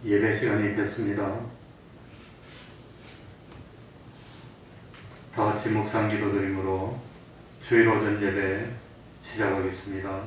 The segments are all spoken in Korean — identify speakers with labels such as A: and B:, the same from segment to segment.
A: 예배 시간이 됐습니다. 다 같이 묵상 기도드림으로 주일 오전 예배 시작하겠습니다.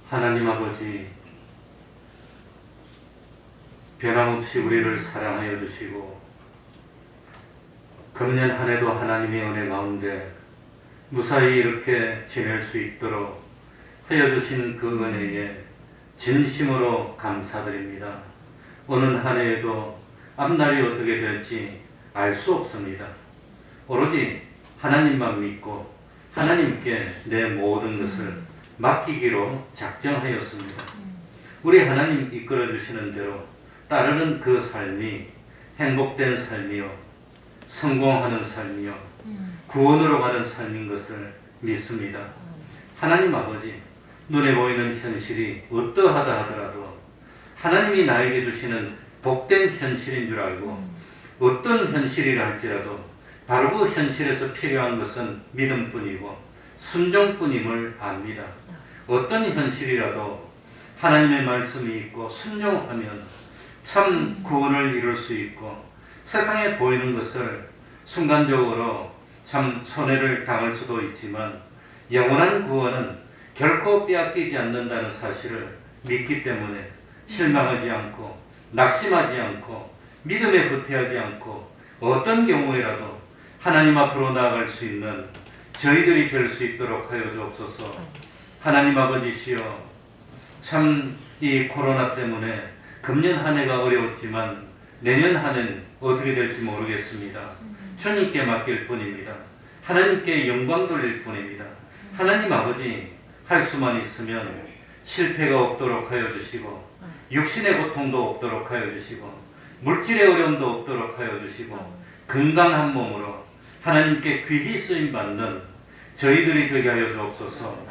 A: 하나님 아버지, 변함없이 우리를 사랑하여 주시고 금년 한 해도 하나님의 은혜 가운데 무사히 이렇게 지낼 수 있도록 하여 주신 그 은혜에 진심으로 감사드립니다. 오는 한 해에도 앞날이 어떻게 될지 알 수 없습니다. 오로지 하나님만 믿고 하나님께 내 모든 것을 맡기기로 작정하였습니다. 우리 하나님 이끌어 주시는 대로 따르는 그 삶이 행복된 삶이요, 성공하는 삶이요, 구원으로 가는 삶인 것을 믿습니다. 하나님 아버지, 눈에 보이는 현실이 어떠하다 하더라도 하나님이 나에게 주시는 복된 현실인 줄 알고 어떤 현실이라 할지라도 바로 그 현실에서 필요한 것은 믿음뿐이고 순종뿐임을 압니다. 어떤 현실이라도 하나님의 말씀이 있고 순종하면 참 구원을 이룰 수 있고 세상에 보이는 것을 순간적으로 참 손해를 당할 수도 있지만 영원한 구원은 결코 빼앗기지 않는다는 사실을 믿기 때문에 실망하지 않고 낙심하지 않고 믿음에 후퇴하지 않고 어떤 경우에라도 하나님 앞으로 나아갈 수 있는 저희들이 될 수 있도록 하여 주옵소서. 하나님 아버지시여, 참 이 코로나 때문에 금년 한 해가 어려웠지만 내년 한 해는 어떻게 될지 모르겠습니다. 주님께 맡길 뿐입니다. 하나님께 영광 돌릴 뿐입니다. 하나님 아버지, 할 수만 있으면 실패가 없도록 하여 주시고 육신의 고통도 없도록 하여 주시고 물질의 어려움도 없도록 하여 주시고 건강한 몸으로 하나님께 귀히 쓰임 받는 저희들이 되게 하여 주옵소서.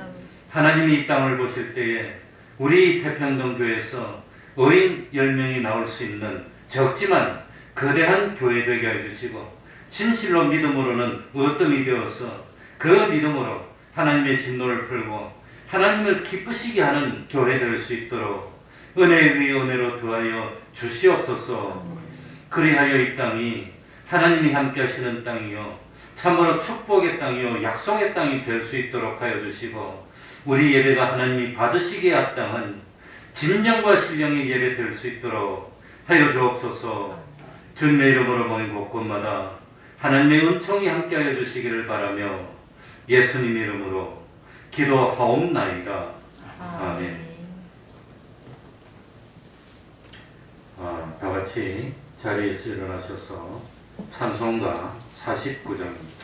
A: 하나님이 이 땅을 보실 때에 우리 태평동 교회에서 의인 10명이 나올 수 있는 적지만 거대한 교회 되게 하여 주시고 진실로 믿음으로는 어뜸이 되어서 그 믿음으로 하나님의 진노를 풀고 하나님을 기쁘시게 하는 교회 될 수 있도록 은혜 위에 은혜로 더하여 주시옵소서. 그리하여 이 땅이 하나님이 함께 하시는 땅이요 참으로 축복의 땅이요 약속의 땅이 될 수 있도록 하여 주시고 우리 예배가 하나님이 받으시기에 합당한 진정과 신령의 예배 될 수 있도록 하여 주옵소서. 주님의 이름으로 모인 곳곳마다 하나님의 은총이 함께 하여 주시기를 바라며 예수님 이름으로 기도하옵나이다. 아멘. 다 같이 자리에서 일어나셔서 찬송가 49장입니다.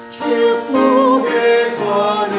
B: 축복의 산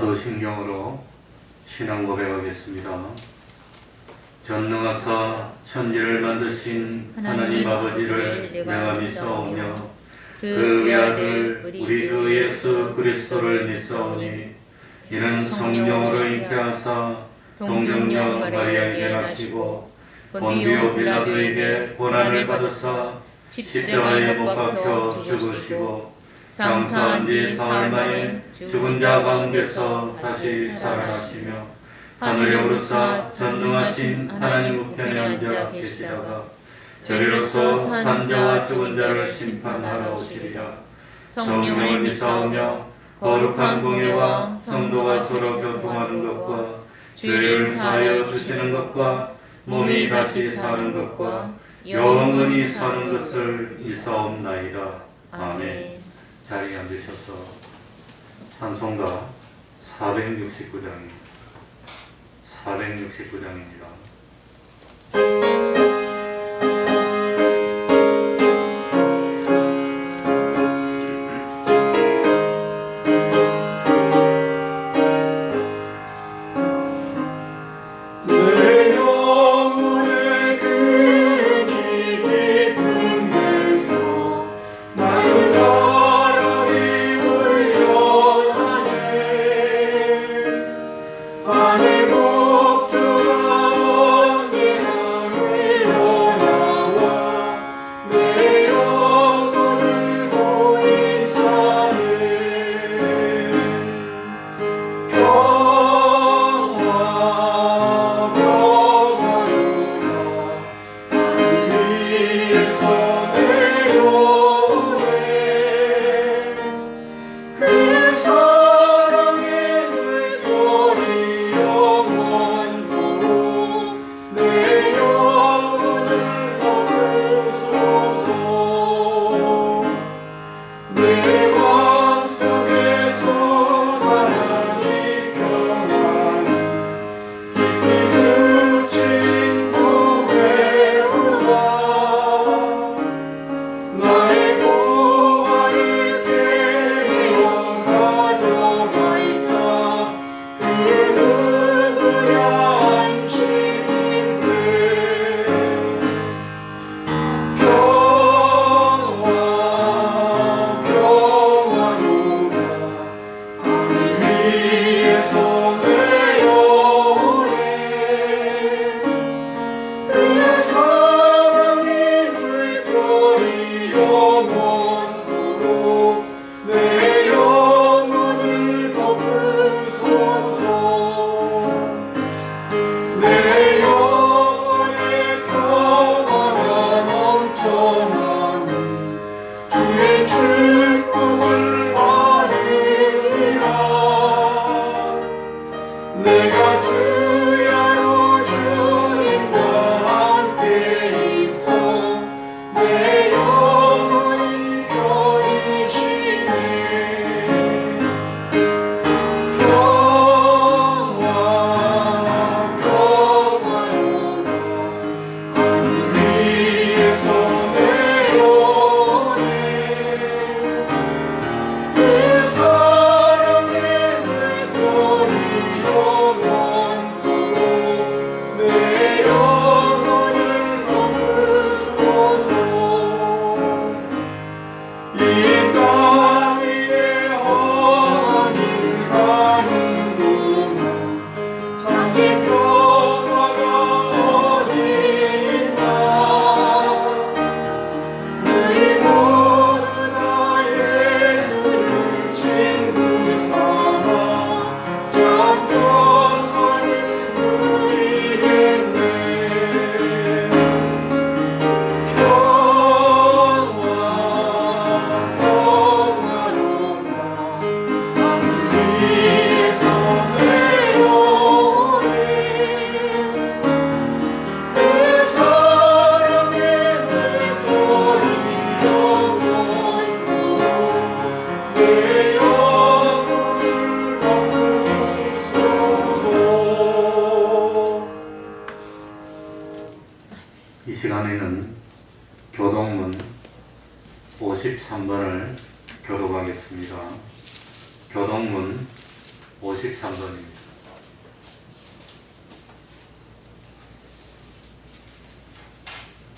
A: 사도신경으로 신앙 고백하겠습니다. 전능하사 천지를 만드신 하나님 아버지를 내가 믿사오며 그 외아들 우리 주 예수 그리스도를 믿사오니 이는 성령으로 잉태하사 동정녀 마리아에게 나시고 본디오 빌라도에게 고난을 받으사 십자가에 못 박혀 죽으시고 장사한 지 사흘 만에 죽은 자 가운데서 다시 살아나시며 하늘에 오르사 전능하신 하나님 우편에 앉아 계시다가 저리로서 산자와 죽은 자를 심판하러 오시리라. 성령을 믿사오며 거룩한 공예와 성도가 서로 교통하는 것과 죄를 사하여 주시는 것과 몸이 다시 사는 것과 영원히 사는 것을 믿사옵나이다. 아멘. 자리에 앉으셔서 찬송가 469장입니다. 469장입니다. 이 시간에는 교동문 53번을 교독하겠습니다. 교동문 53번입니다.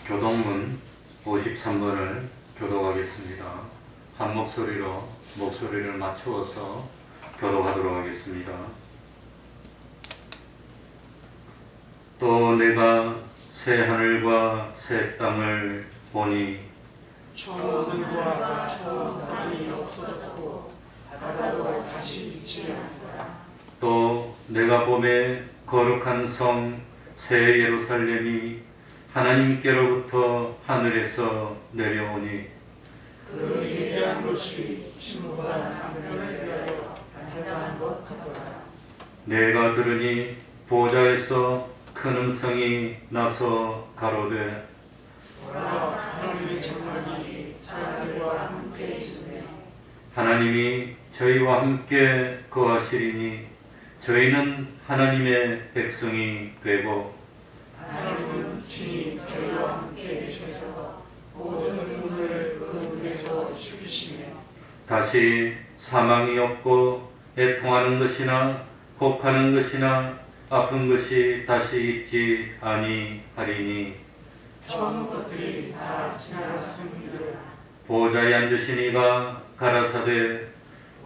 A: 교독문 53번을 교독하겠습니다. 한 목소리로 목소리를 맞추어서 교독하도록 하겠습니다. 또 내가 새 하늘과 새 땅을 보니
B: 처음 하늘과 처음 땅이 없어졌고 바다도 다시 있지 않더라.
A: 또 내가 봄에 거룩한 성 새 예루살렘이 하나님께로부터 하늘에서 내려오니
B: 그 예배한 것이 신부가 남편을 위하여 단장한 것 같더라.
A: 내가 들으니 보좌에서 큰 음성이 나서 가로되
B: 보라, 하나님의 장막이 사람들과 함께 있으며
A: 하나님이 저희와 함께 거하시리니 저희는 하나님의 백성이 되고
B: 하나님은 친히 저희와 함께 계셔서 모든 눈을 그 눈에서 숙이시며
A: 다시 사망이 없고 애통하는 것이나 곡하는 것이나 아픈 것이 다시 있지 아니하리니
B: 처음 것들이 다 지나갔음이라.
A: 보좌에 앉으신 이가 가라사대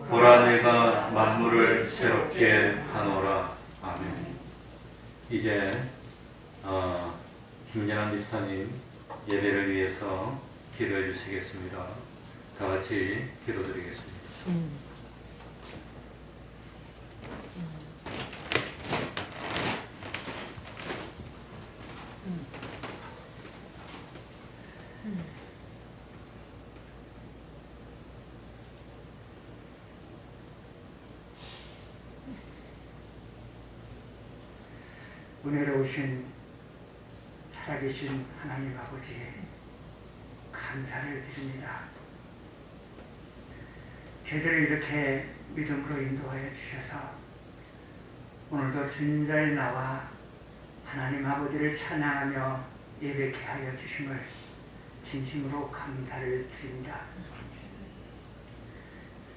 A: 보라 내가 만물을 새롭게 하노라. 아멘. 이제 김연한 집사님 예배를 위해서 기도해 주시겠습니다. 다 같이 기도드리겠습니다.
C: 은혜로우신 살아계신 하나님 아버지 감사를 드립니다. 저희들을 이렇게 믿음으로 인도하여 주셔서 오늘도 주님 자리에 나와 하나님 아버지를 찬양하며 예배케 하여 주심을 진심으로 감사를 드립니다.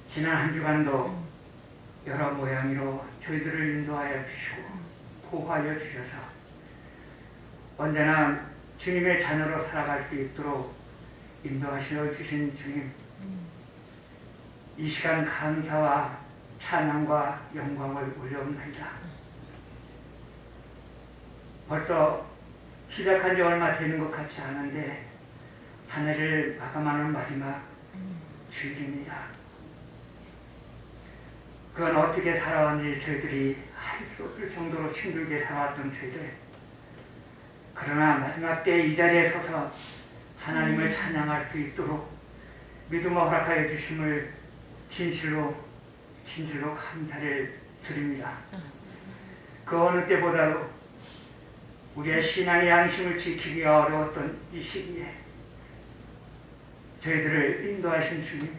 C: 지난 한 주간도 여러 모양으로 저희들을 인도하여 주시고 보호하여 주셔서 언제나 주님의 자녀로 살아갈 수 있도록 인도하시어 주신 주님, 이 시간 감사와 찬양과 영광을 올려옵나이다. 벌써 시작한 지 얼마 되는 것 같지 않은데 한 해를 마감하는 마지막 주일입니다. 그건 어떻게 살아왔는지 저희들이 알 수 없을 정도로 힘들게 살아왔던 저희들, 그러나 마지막 때 이 자리에 서서 하나님을 찬양할 수 있도록 믿음을 허락하여 주심을 진실로 감사를 드립니다. 그 어느 때보다도 우리의 신앙의 양심을 지키기가 어려웠던 이 시기에 저희들을 인도하신 주님,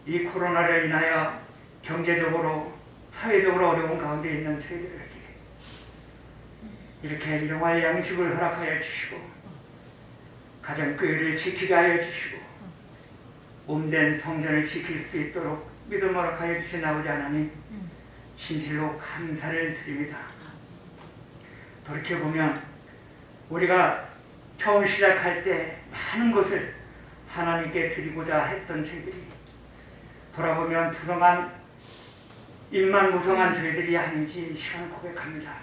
C: 이 코로나로 인하여 경제적으로 사회적으로 어려운 가운데 있는 저희들에게 이렇게 일용할 양식을 허락하여 주시고 가정교회를 지키게 하여 주시고 몸된 성전을 지킬 수 있도록 믿음 허락하여 주신 아버지 하나님, 진실로 감사를 드립니다. 돌이켜보면 우리가 처음 시작할 때 많은 것을 하나님께 드리고자 했던 저희들이 돌아보면 입만 무성한 저희들이 아닌지 이 시간 고백합니다.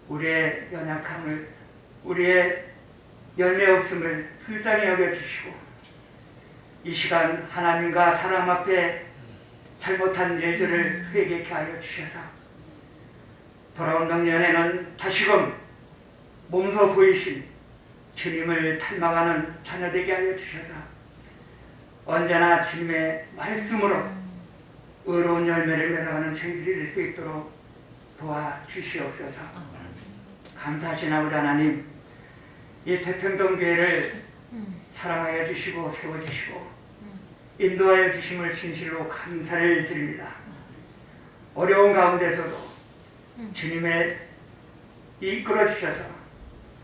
C: 우리의 연약함을, 우리의 열매 없음을 불쌍히 여겨주시고 이 시간 하나님과 사람 앞에 잘못한 일들을 회개케 하여 주셔서 돌아온 명년에는 다시금 몸소 보이신 주님을 닮아가는 자녀 되게 하여 주셔서 언제나 주님의 말씀으로 의로운 열매를 맺어가는 저희들이 될 수 있도록 도와주시옵소서. 감사하신 아버지 하나님, 이 태평동 교회를 사랑하여 주시고 세워주시고 인도하여 주심을 진실로 감사를 드립니다. 어려운 가운데서도 주님의 이끌어 주셔서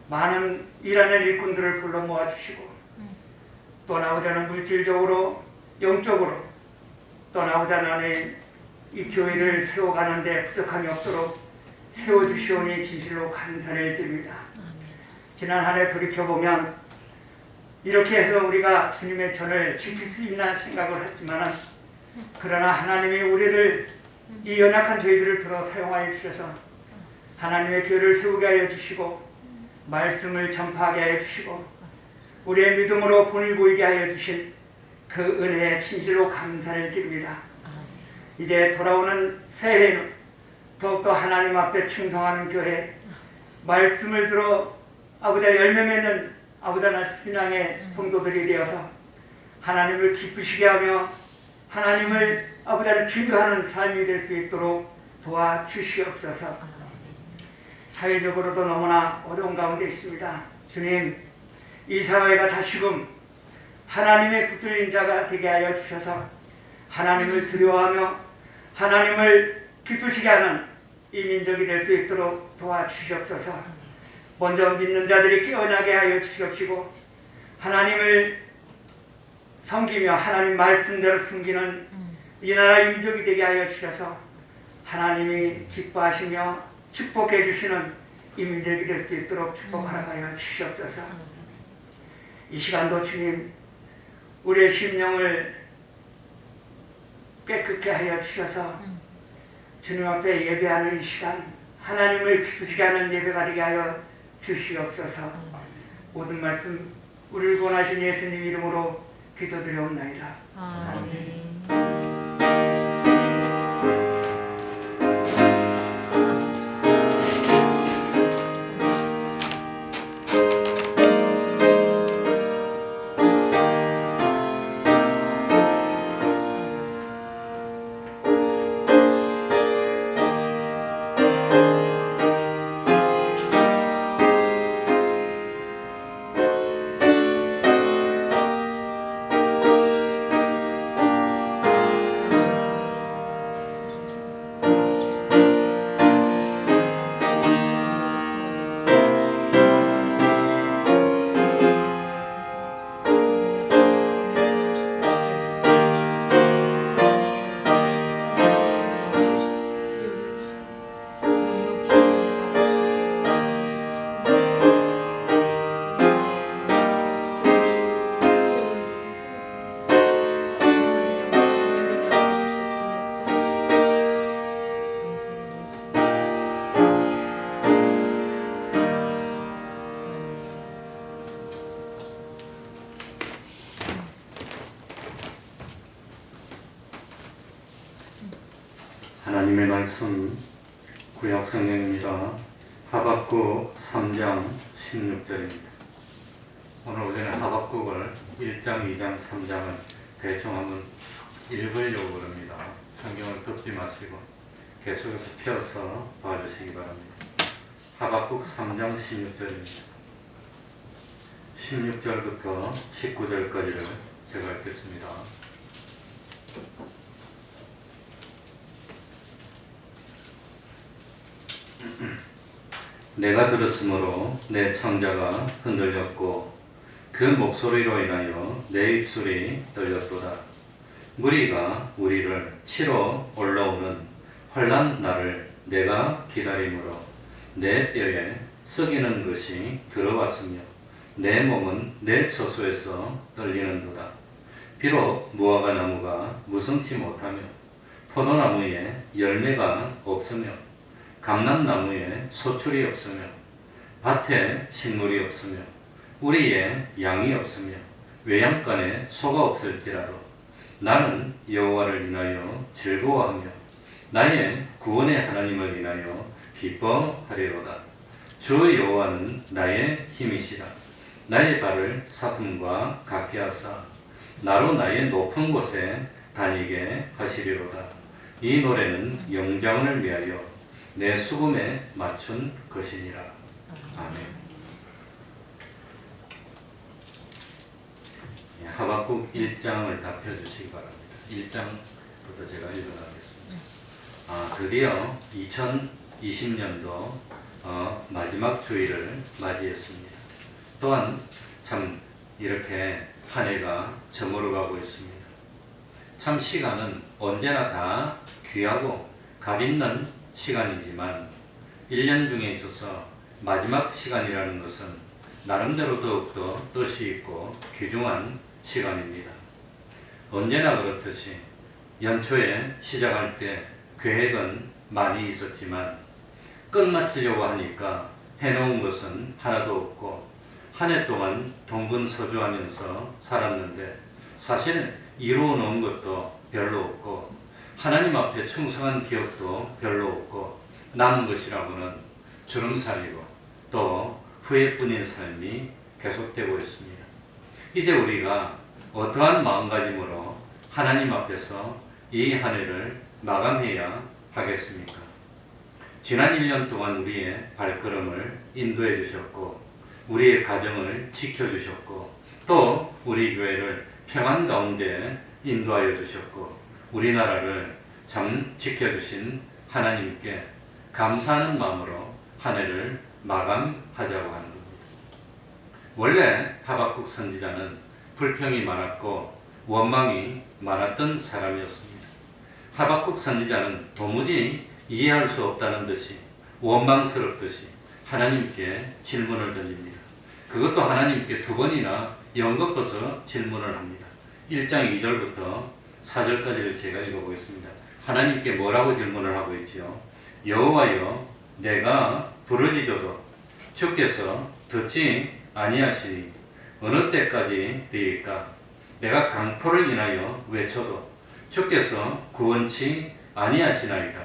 C: 많은 일하는 일꾼들을 불러 모아주시고 또 나오자는 물질적으로 영적으로 떠나고자 하나님 이 교회를 세워가는데 부족함이 없도록 세워주시오니 진실로 감사를 드립니다. 지난 한 해 돌이켜보면 이렇게 해서 우리가 주님의 전을 지킬 수 있나 생각을 했지만 그러나 하나님이 우리를 이 연약한 저희들을 들어 사용하여 주셔서 하나님의 교회를 세우게 하여 주시고 말씀을 전파하게 하여 주시고 우리의 믿음으로 본을 보이게 하여 주신 그 은혜에 진실로 감사를 드립니다. 이제 돌아오는 새해에는 더욱더 하나님 앞에 충성하는 교회, 말씀을 들어 아버지와 열매 맺는 아버지와 신앙의 성도들이 되어서 하나님을 기쁘시게 하며 하나님을 아버지를 기도하는 삶이 될 수 있도록 도와주시옵소서. 사회적으로도 너무나 어려운 가운데 있습니다. 주님, 이 사회가 다시금 하나님의 붙들린 자가 되게 하여 주셔서 하나님을 두려워하며 하나님을 기쁘시게 하는 이 민족이 될 수 있도록 도와주시옵소서. 먼저 믿는 자들이 깨어나게 하여 주시옵시고 하나님을 섬기며 하나님 말씀대로 숨기는 이 나라 이 민족이 되게 하여 주셔서 하나님이 기뻐하시며 축복해 주시는 이 민족이 될 수 있도록 축복하라 하여 주시옵소서. 이 시간도 주님 우리의 심령을 깨끗게 하여 주셔서 주님 앞에 예배하는 이 시간 하나님을 기쁘시게 하는 예배가 되게 하여 주시옵소서. 모든 말씀 우리를 구원하신 예수님 이름으로 기도드려옵나이다.
B: 아멘.
A: 하나님의 말씀 구약 성경입니다. 하박국 3장 16절입니다. 오늘 오전에 하박국을 1장, 2장, 3장을 대충 한번 읽으려고 합니다. 성경을 덮지 마시고 계속해서 펴서 봐주시기 바랍니다. 하박국 3장 16절입니다. 16절부터 19절까지를 제가 읽겠습니다. 내가 들었으므로 내 창자가 흔들렸고 그 목소리로 인하여 내 입술이 떨렸도다. 무리가 우리를 치러 올라오는 환난 날을 내가 기다림으로 내 뼈에 썩이는 것이 들어왔으며 내 몸은 내 처소에서 떨리는도다. 비록 무화과 나무가 무성치 못하며 포도나무에 열매가 없으며 감람나무에 소출이 없으며 밭에 식물이 없으며 우리의 양이 없으며 외양간에 소가 없을지라도 나는 여호와를 인하여 즐거워하며 나의 구원의 하나님을 인하여 기뻐하리로다. 주 여호와는 나의 힘이시라. 나의 발을 사슴과 같게 하사 나로 나의 높은 곳에 다니게 하시리로다. 이 노래는 영장을 위하여 내 수금에 맞춘 것이니라. 아멘. 하박국 1장을 다 펴주시기 바랍니다. 1장부터 제가 읽어나가겠습니다. 드디어 2020년도 마지막 주일을 맞이했습니다. 또한 참 이렇게 한 해가 저물어가고 있습니다. 참 시간은 언제나 다 귀하고 값 있는 시간이지만 1년 중에 있어서 마지막 시간이라는 것은 나름대로 더욱더 뜻이 있고 귀중한 시간입니다. 언제나 그렇듯이 연초에 시작할 때 계획은 많이 있었지만 끝마치려고 하니까 해놓은 것은 하나도 없고 한 해 동안 동분서주하면서 살았는데 사실 이루어 놓은 것도 별로 없고 하나님 앞에 충성한 기억도 별로 없고 남은 것이라고는 주름살이고 또 후회뿐인 삶이 계속되고 있습니다. 이제 우리가 어떠한 마음가짐으로 하나님 앞에서 이 한 해를 마감해야 하겠습니까? 지난 1년 동안 우리의 발걸음을 인도해 주셨고 우리의 가정을 지켜주셨고 또 우리 교회를 평안 가운데 인도하여 주셨고 우리나라를 참 지켜주신 하나님께 감사하는 마음으로 한 해를 마감하자고 하는 겁니다. 원래 하박국 선지자는 불평이 많았고 원망이 많았던 사람이었습니다. 하박국 선지자는 도무지 이해할 수 없다는 듯이 원망스럽듯이 하나님께 질문을 던집니다. 그것도 하나님께 2번이나 연거푸서 질문을 합니다. 1장 2절부터 4절까지를 제가 읽어보겠습니다. 하나님께 뭐라고 질문을 하고 있지요? 여호와여, 내가 부르짖어도 주께서 듣지 아니하시니 어느 때까지리이까? 내가 강포를 인하여 외쳐도 주께서 구원치 아니하시나이다.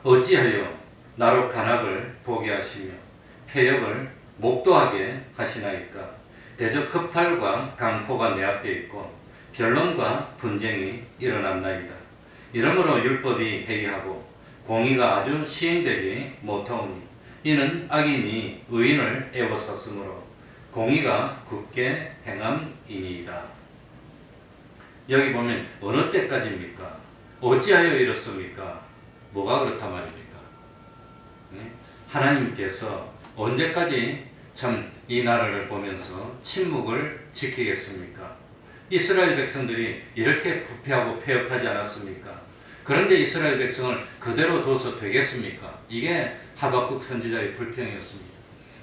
A: 어찌하여 나로 간악을 보게 하시며 폐역을 목도하게 하시나이까? 대적 급탈과 강포가 내 앞에 있고 변론과 분쟁이 일어났나이다. 이러므로 율법이 해이하고 공의가 아주 시행되지 못하오니 이는 악인이 의인을 애워쌌으므로 공의가 굳게 행함이니이다. 여기 보면 어느 때까지입니까? 어찌하여 이렇습니까? 뭐가 그렇단 말입니까? 하나님께서 언제까지 참 이 나라를 보면서 침묵을 지키겠습니까? 이스라엘 백성들이 이렇게 부패하고 패역하지 않았습니까? 그런데 이스라엘 백성을 그대로 둬서 되겠습니까? 이게 하박국 선지자의 불평이었습니다.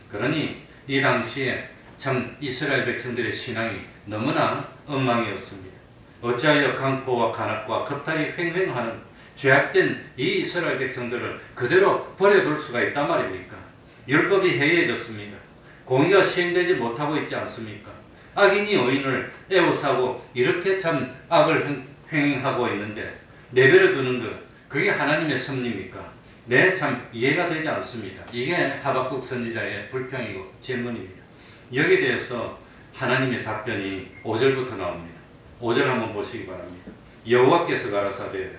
A: 그러니 이 당시에 참 이스라엘 백성들의 신앙이 너무나 엉망이었습니다. 어찌하여 강포와 간악과 겁탈이 횡행하는 죄악된 이 이스라엘 백성들을 그대로 버려둘 수가 있단 말입니까? 율법이 해이해졌습니다. 공의가 시행되지 못하고 있지 않습니까? 악인이 의인을 애워싸고 이렇게 참 악을 횡행하고 있는데 내버려 두는 것, 그게 하나님의 섭리입니까? 네, 참 이해가 되지 않습니다. 이게 하박국 선지자의 불평이고 질문입니다. 여기에 대해서 하나님의 답변이 5절부터 나옵니다. 5절 한번 보시기 바랍니다. 여호와께서 가라사대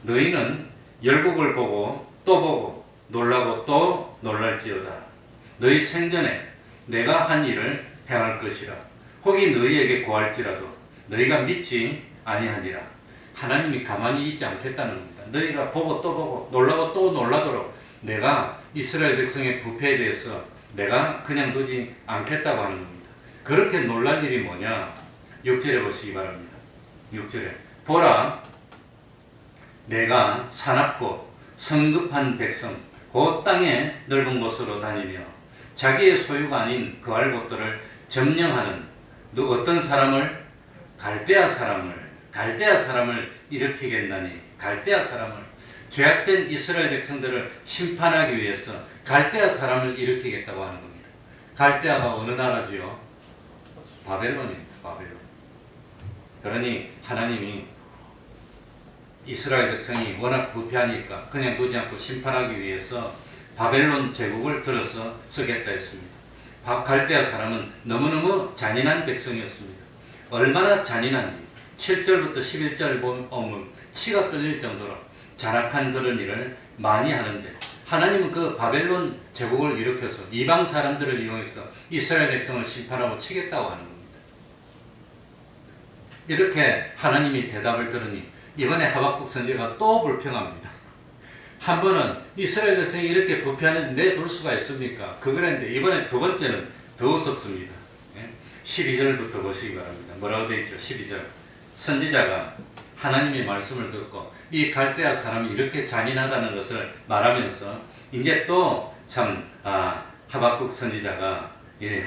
A: 너희는 열국을 보고 또 보고 놀라고 또 놀랄지어다. 너희 생전에 내가 한 일을 행할 것이라. 혹이 너희에게 고할지라도 너희가 믿지 아니하니라. 하나님이 가만히 있지 않겠다는 겁니다. 너희가 보고 또 보고 놀라고 또 놀라도록 내가 이스라엘 백성의 부패에 대해서 내가 그냥 두지 않겠다고 하는 겁니다. 그렇게 놀랄 일이 뭐냐? 6절에 보시기 바랍니다. 6절에 보라, 내가 사납고 성급한 백성 곧 땅의 넓은 곳으로 다니며 자기의 소유가 아닌 거할 곳들을 점령하는 어떤 사람을? 갈대아 사람을 일으키겠나니. 갈대아 사람을, 죄악된 이스라엘 백성들을 심판하기 위해서 갈대아 사람을 일으키겠다고 하는 겁니다. 갈대아가 어느 나라지요? 바벨론입니다. 바벨론. 그러니 하나님이 이스라엘 백성이 워낙 부패하니까 그냥 두지 않고 심판하기 위해서 바벨론 제국을 들어서 쓰겠다 했습니다. 갈대아 사람은 너무너무 잔인한 백성이었습니다. 얼마나 잔인한지 7절부터 11절 보면 치가 떨릴 정도로 잔악한 그런 일을 많이 하는데 하나님은 그 바벨론 제국을 일으켜서 이방 사람들을 이용해서 이스라엘 백성을 심판하고 치겠다고 하는 겁니다. 이렇게 하나님이 대답을 들으니 이번에 하박국 선지자가 또 불평합니다. 한 번은 이스라엘 백성이 이렇게 부패하는 내둘 수가 있습니까? 그거랬는데 이번에 2번째는 더 우습습니다. 12절부터 보시기 바랍니다. 뭐라고 되어 있죠? 12절 선지자가 하나님의 말씀을 듣고 이 갈대아 사람이 이렇게 잔인하다는 것을 말하면서 이제 또 참 하박국 선지자가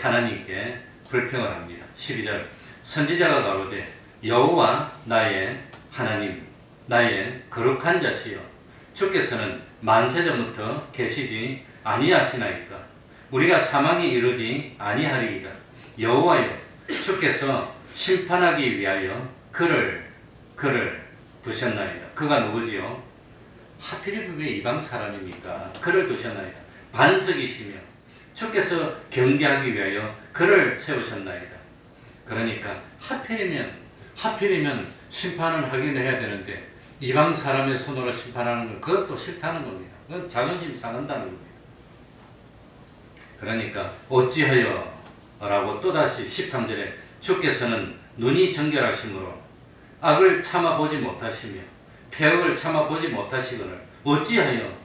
A: 하나님께 불평을 합니다. 12절 선지자가 가로되 여호와 나의 하나님 나의 거룩한 자시여 주께서는 만세전부터 계시지 아니하시나이까 우리가 사망에 이르지 아니하리이다. 여호와여 주께서 심판하기 위하여 그를 두셨나이다. 그가 누구지요? 하필이면 왜 이방 사람입니까? 그를 두셨나이다. 반석이시며 주께서 경계하기 위하여 그를 세우셨나이다. 그러니까 하필이면 심판을 하긴 해야 되는데 이방 사람의 손으로 심판하는 건 그것도 싫다는 겁니다. 그건 자존심 상한다는 겁니다. 그러니까 어찌하여 라고 또다시 13절에 주께서는 눈이 정결하심으로 악을 참아보지 못하시며 폐역을 참아보지 못하시거늘 어찌하여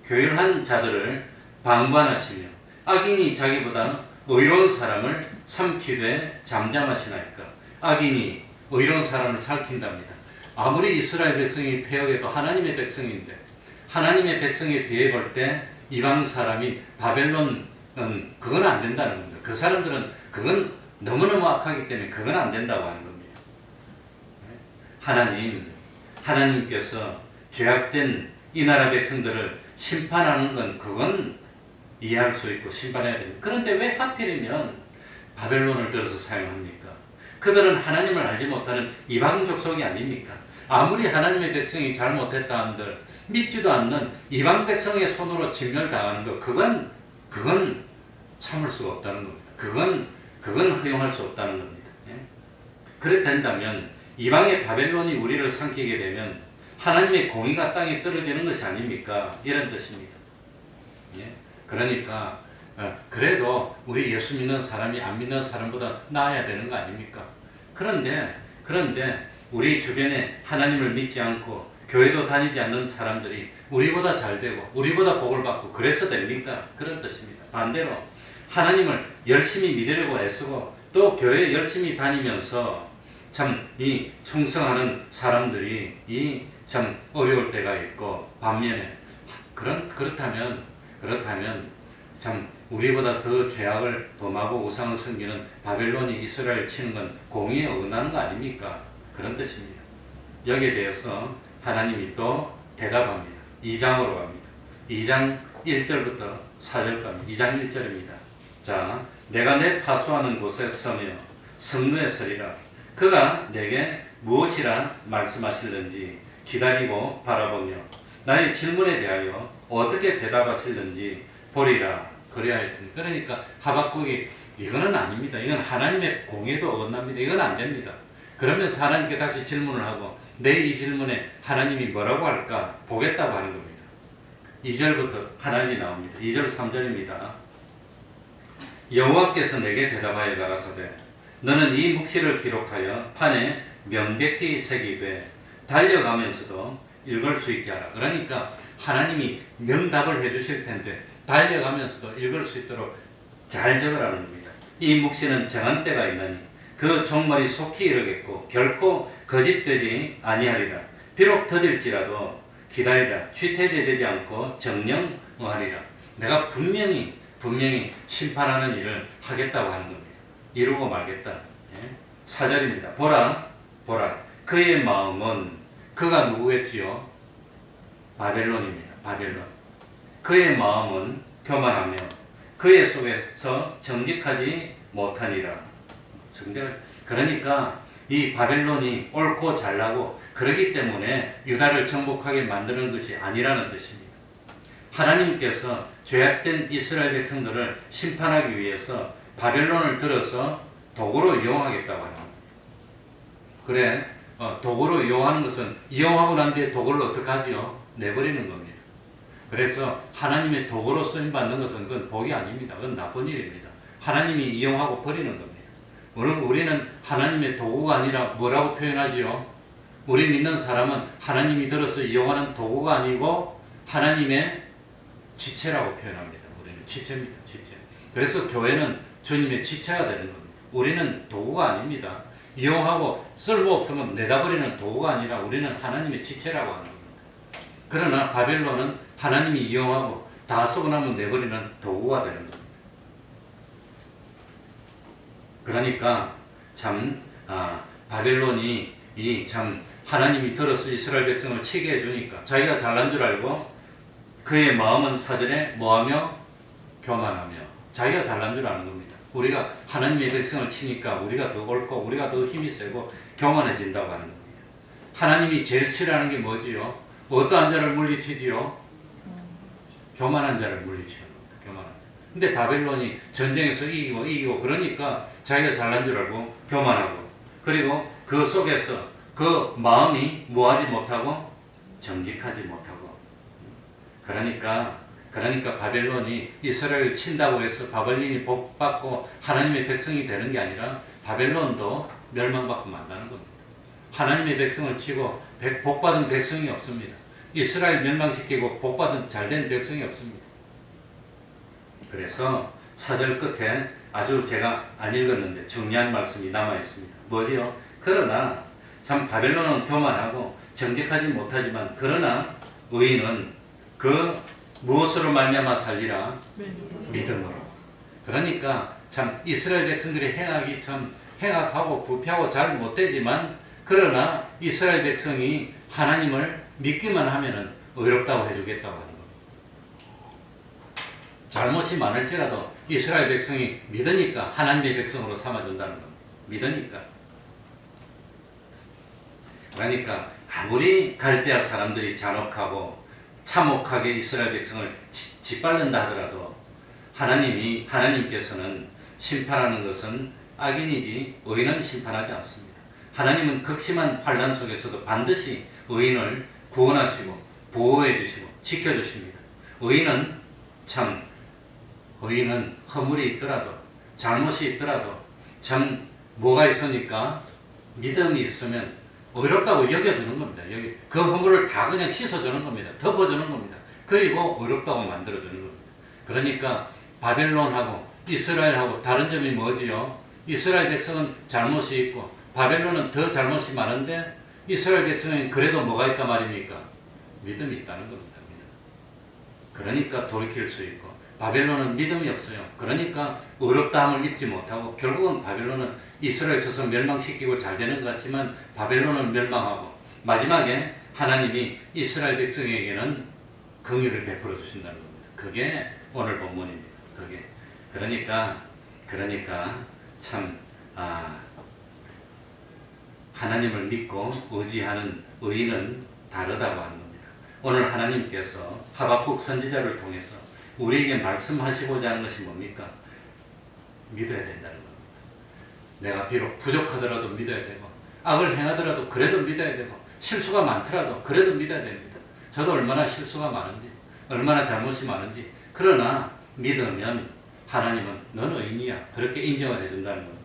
A: 교율한 자들을 방관하시며 악인이 자기보다 의로운 사람을 삼키되 잠잠하시나이까. 악인이 의로운 사람을 살킨답니다. 아무리 이스라엘 백성이 폐역해도 하나님의 백성인데 하나님의 백성에 비해 볼 때 이방 사람이 바벨론 그건 안 된다는 겁니다. 그 사람들은 그건 너무너무 악하기 때문에 그건 안 된다고 하는 겁니다. 하나님께서 죄악된 이 나라 백성들을 심판하는 건 그건 이해할 수 있고 심판해야 됩니다. 그런데 왜 하필이면 바벨론을 들어서 사용합니까? 그들은 하나님을 알지 못하는 이방 족속이 아닙니까? 아무리 하나님의 백성이 잘못했다 한들 믿지도 않는 이방 백성의 손으로 진멸당하는 것 그건 참을 수가 없다는 겁니다. 그건 허용할 수 없다는 겁니다. 그렇다면 이방의 바벨론이 우리를 삼키게 되면 하나님의 공의가 땅에 떨어지는 것이 아닙니까? 이런 뜻입니다. 그러니까 그래도 우리 예수 믿는 사람이 안 믿는 사람보다 나아야 되는 거 아닙니까? 그런데 우리 주변에 하나님을 믿지 않고 교회도 다니지 않는 사람들이 우리보다 잘 되고 우리보다 복을 받고 그래서 됩니까? 그런 뜻입니다. 반대로 하나님을 열심히 믿으려고 애쓰고 또 교회 열심히 다니면서 참 이 충성하는 사람들이 참 어려울 때가 있고 반면에 그렇다면 참 우리보다 더 죄악을 범하고 우상을 섬기는 바벨론이 이스라엘 치는 건 공의에 어긋나는 거 아닙니까? 그런 뜻입니다. 여기에 대해서 하나님이 또 대답합니다. 2장으로 갑니다. 2장 1절부터 4절까지 2장 1절입니다. 자, 내가 내 파수하는 곳에 서며 성루에 서리라. 그가 내게 무엇이라 말씀하실는지 기다리고 바라보며 나의 질문에 대하여 어떻게 대답하실는지 보리라. 그래하였더니 그러니까 하박국이 이거는 아닙니다. 이건 하나님의 공의도 어긋납니다. 이건 안 됩니다. 그러면서 하나님께 다시 질문을 하고 내 이 질문에 하나님이 뭐라고 할까 보겠다고 하는 겁니다. 2절부터 하나님이 나옵니다. 2절 3절입니다. 여호와께서 내게 대답하여 가라사대 너는 이 묵시를 기록하여 판에 명백히 새기되 달려가면서도 읽을 수 있게 하라. 그러니까 하나님이 명답을 해주실 텐데 달려가면서도 읽을 수 있도록 잘 적으라는 겁니다. 이 묵시는 정한 때가 있나니 그 종말이 속히 이르겠고 결코 거짓되지 아니하리라. 비록 더딜지라도 기다리라. 취태제되지 않고 정령하리라. 내가 분명히 심판하는 일을 하겠다고 하는 겁니다. 이루고 말겠다. 4절입니다. 보라 그의 마음은 그가 누구겠지요? 바벨론입니다. 바벨론. 그의 마음은 교만하며 그의 속에서 정직하지 못하니라. 그러니까 이 바벨론이 옳고 잘나고 그러기 때문에 유다를 정복하게 만드는 것이 아니라는 뜻입니다. 하나님께서 죄악된 이스라엘 백성들을 심판하기 위해서 바벨론을 들어서 도구로 이용하겠다고 하는 겁니다. 그래, 도구로 이용하는 것은 이용하고 난 뒤에 도구를 어떻게 하지요? 내버리는 겁니다. 그래서 하나님의 도구로 쓰임받는 것은 그건 복이 아닙니다. 그건 나쁜 일입니다. 하나님이 이용하고 버리는 겁니다. 우리는 하나님의 도구가 아니라 뭐라고 표현하지요? 우리 믿는 사람은 하나님이 들어서 이용하는 도구가 아니고 하나님의 지체라고 표현합니다. 우리는 지체입니다. 지체. 그래서 교회는 주님의 지체가 되는 겁니다. 우리는 도구가 아닙니다. 이용하고 쓸모없으면 내다버리는 도구가 아니라 우리는 하나님의 지체라고 하는 겁니다. 그러나 바벨론은 하나님이 이용하고 다 쓰고 나면 내버리는 도구가 되는 겁니다. 그러니까 참 바벨론이 이 참 하나님이 들어서 이스라엘 백성을 치게 해주니까 자기가 잘난 줄 알고 그의 마음은 사전에 뭐하며 교만하며 자기가 잘난 줄 아는 겁니다. 우리가 하나님의 백성을 치니까 우리가 더 옳고 우리가 더 힘이 세고 교만해진다고 하는 겁니다. 하나님이 제일 싫어하는 게 뭐지요? 어떠한 자를 물리치지요? 교만한 자를 물리치는 겁니다. 교만한 자. 근데 바벨론이 전쟁에서 이기고 그러니까 자기가 잘난 줄 알고 교만하고 그리고 그 속에서 그 마음이 뭐하지 못하고 정직하지 못하고 그러니까 바벨론이 이스라엘을 친다고 해서 바벨론이 복받고 하나님의 백성이 되는 게 아니라 바벨론도 멸망받고 만다는 겁니다. 하나님의 백성을 치고 복받은 백성이 없습니다. 이스라엘 멸망시키고 복받은 잘된 백성이 없습니다. 그래서 4절 끝에 아주 제가 안 읽었는데 중요한 말씀이 남아 있습니다. 뭐지요? 그러나 참 바벨론은 교만하고 정직하지 못하지만 그러나 의인은 그 무엇으로 말미암아 살리라? 믿음으로. 그러니까 참 이스라엘 백성들의 행악이 참 행악하고 부패하고 잘 못되지만 그러나 이스라엘 백성이 하나님을 믿기만 하면은 의롭다고 해주겠다고 하는 겁니다. 잘못이 많을지라도 이스라엘 백성이 믿으니까 하나님의 백성으로 삼아준다는 겁니다. 믿으니까. 그러니까 아무리 갈대아 사람들이 잔혹하고 참혹하게 이스라엘 백성을 짓밟는다 하더라도 하나님께서는 심판하는 것은 악인이지 의인은 심판하지 않습니다. 하나님은 극심한 환난 속에서도 반드시 의인을 구원하시고 보호해 주시고 지켜 주십니다. 의인은 허물이 있더라도 잘못이 있더라도 참 뭐가 있으니까 믿음이 있으면 의롭다고 여겨주는 겁니다. 여기 그 허물을 다 그냥 씻어주는 겁니다. 덮어주는 겁니다. 그리고 의롭다고 만들어주는 겁니다. 그러니까 바벨론하고 이스라엘하고 다른 점이 뭐지요? 이스라엘 백성은 잘못이 있고 바벨론은 더 잘못이 많은데 이스라엘 백성은 그래도 뭐가 있단 말입니까? 믿음이 있다는 겁니다. 그러니까 돌이킬 수 있고 바벨론은 믿음이 없어요. 그러니까 의롭다함을 입지 못하고 결국은 바벨론은 이스라엘 쳐서 멸망시키고 잘 되는 것 같지만 바벨론은 멸망하고 마지막에 하나님이 이스라엘 백성에게는 긍휼을 베풀어 주신다는 겁니다. 그게 오늘 본문입니다. 그게 그러니까 참 하나님을 믿고 의지하는 의인은 다르다고 하는 겁니다. 오늘 하나님께서 하박국 선지자를 통해서 우리에게 말씀하시고자 하는 것이 뭡니까? 믿어야 된다는 겁니다. 내가 비록 부족하더라도 믿어야 되고 악을 행하더라도 그래도 믿어야 되고 실수가 많더라도 그래도 믿어야 됩니다. 저도 얼마나 실수가 많은지 얼마나 잘못이 많은지 그러나 믿으면 하나님은 너는 의인이야 그렇게 인정을 해준다는 겁니다.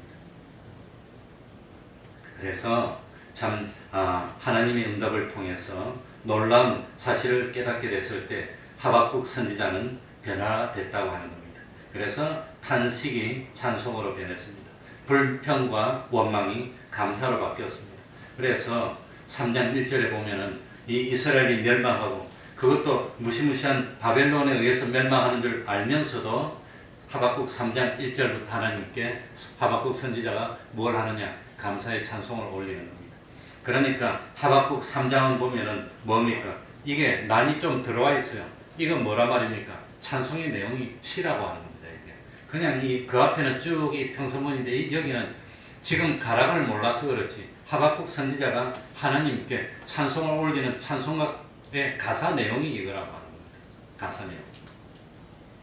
A: 그래서 참 하나님의 응답을 통해서 놀라운 사실을 깨닫게 됐을 때 하박국 선지자는 변화됐다고 하는 겁니다. 그래서 탄식이 찬송으로 변했습니다. 불평과 원망이 감사로 바뀌었습니다. 그래서 3장 1절에 보면은 이 이스라엘이 멸망하고 그것도 무시무시한 바벨론에 의해서 멸망하는 줄 알면서도 하박국 3장 1절부터 하나님께 하박국 선지자가 뭘 하느냐? 감사의 찬송을 올리는 겁니다. 그러니까 하박국 3장은 보면은 뭡니까? 이게 난이 좀 들어와 있어요. 이건 뭐란 말입니까? 찬송의 내용이 시라고 하는 겁니다. 이게 그냥 그 앞에는 쭉 이 평서문인데 여기는 지금 가락을 몰라서 그렇지 하박국 선지자가 하나님께 찬송을 올리는 찬송가의 가사 내용이 이거라고 하는 겁니다. 가사 내용.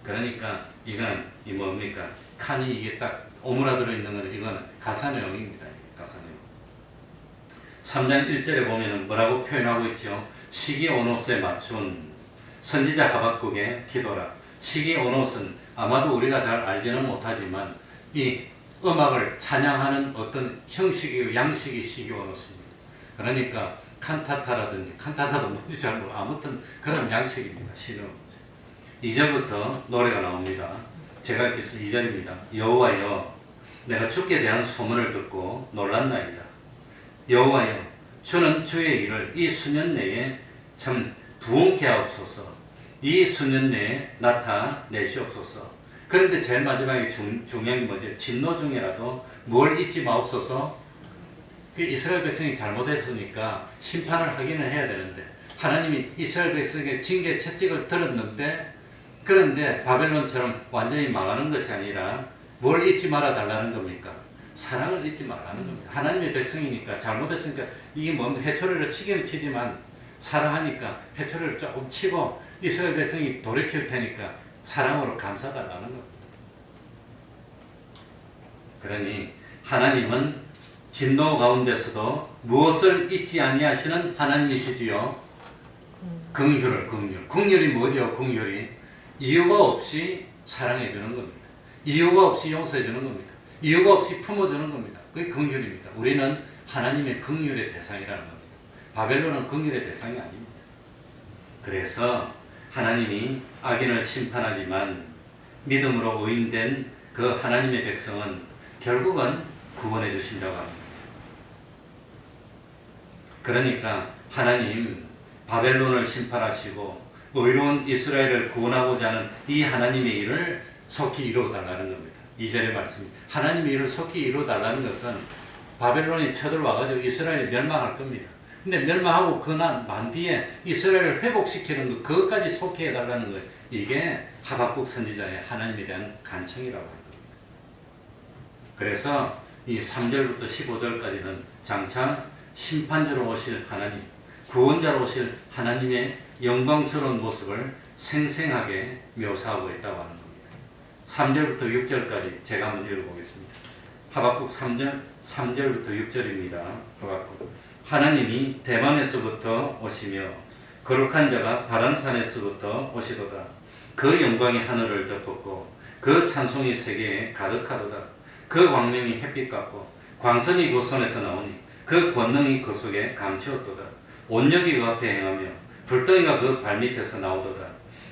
A: 그러니까 이거는 뭡니까? 칸이 이게 딱 오므라들어 있는 거는 이거는 가사 내용입니다. 가사 내용. 3장 1절에 보면은 뭐라고 표현하고 있죠? 시기 오노스에 맞춘 선지자 하박국의 기도라. 시기 오노스는 아마도 우리가 잘 알지는 못하지만 이 음악을 찬양하는 어떤 형식이고 양식이 시기 오노스입니다. 그러니까 칸타타라든지 칸타타도 뭔지 잘 모르고 아무튼 그런 양식입니다. 시는 2절부터 노래가 나옵니다. 제가 읽겠습니다. 2절입니다. 여호와여 내가 주께 대한 소문을 듣고 놀랐나이다. 여호와여, 주는 주의 일을 이 수년 내에 참 부응케 하옵소서. 이 수년 내에 나타내시옵소서. 그런데 제일 마지막에 중요한 게 뭐지? 진노 중이라도 뭘 잊지 마옵소서. 이스라엘 백성이 잘못했으니까 심판을 하기는 해야 되는데, 하나님이 이스라엘 백성에게 징계 채찍을 들었는데, 그런데 바벨론처럼 완전히 망하는 것이 아니라 뭘 잊지 말아 달라는 겁니까? 사랑을 잊지 말라는 겁니다. 하나님의 백성이니까 잘못했으니까 이게 뭐 해초리를 치기는 치지만 사랑하니까 해초리를 조금 치고 이스라엘 백성이 돌이킬 테니까 사랑으로 감싸달라는 겁니다. 그러니 하나님은 진노 가운데서도 무엇을 잊지 아니하시는 하나님이시지요. 긍휼이 뭐죠? 긍휼이 이유가 없이 사랑해 주는 겁니다. 이유가 없이 용서해 주는 겁니다. 이유가 없이 품어주는 겁니다. 그게 긍휼입니다. 우리는 하나님의 긍휼의 대상이라는 겁니다. 바벨론은 긍휼의 대상이 아닙니다. 그래서 하나님이 악인을 심판하지만 믿음으로 의인된 그 하나님의 백성은 결국은 구원해 주신다고 합니다. 그러니까 하나님 바벨론을 심판하시고 의로운 이스라엘을 구원하고자 하는 이 하나님의 일을 속히 이루어달라는 겁니다. 2절의 말씀. 하나님의 일을 속히 이루어달라는 것은 바벨론이 쳐들어와가지고 이스라엘이 멸망할 겁니다. 근데 멸망하고 난 뒤에 이스라엘을 회복시키는 것, 그것까지 속히 해달라는 거예요. 이게 하박국 선지자의 하나님에 대한 간청이라고 하는 겁니다. 그래서 이 3절부터 15절까지는 장차 심판자로 오실 하나님, 구원자로 오실 하나님의 영광스러운 모습을 생생하게 묘사하고 있다고 하는 겁니다. 3절부터 6절까지 제가 한번 읽어보겠습니다. 하박국 3절부터 6절입니다. 하박국. 하나님이 대만에서부터 오시며 거룩한 자가 바란산에서부터 오시도다. 그 영광이 하늘을 덮었고 그 찬송이 세계에 가득하도다. 그 광명이 햇빛 같고 광선이 그 손에서 나오니 그 권능이 그 속에 감추었도다. 온역이 그 앞에 행하며 불덩이가 그 발밑에서 나오도다.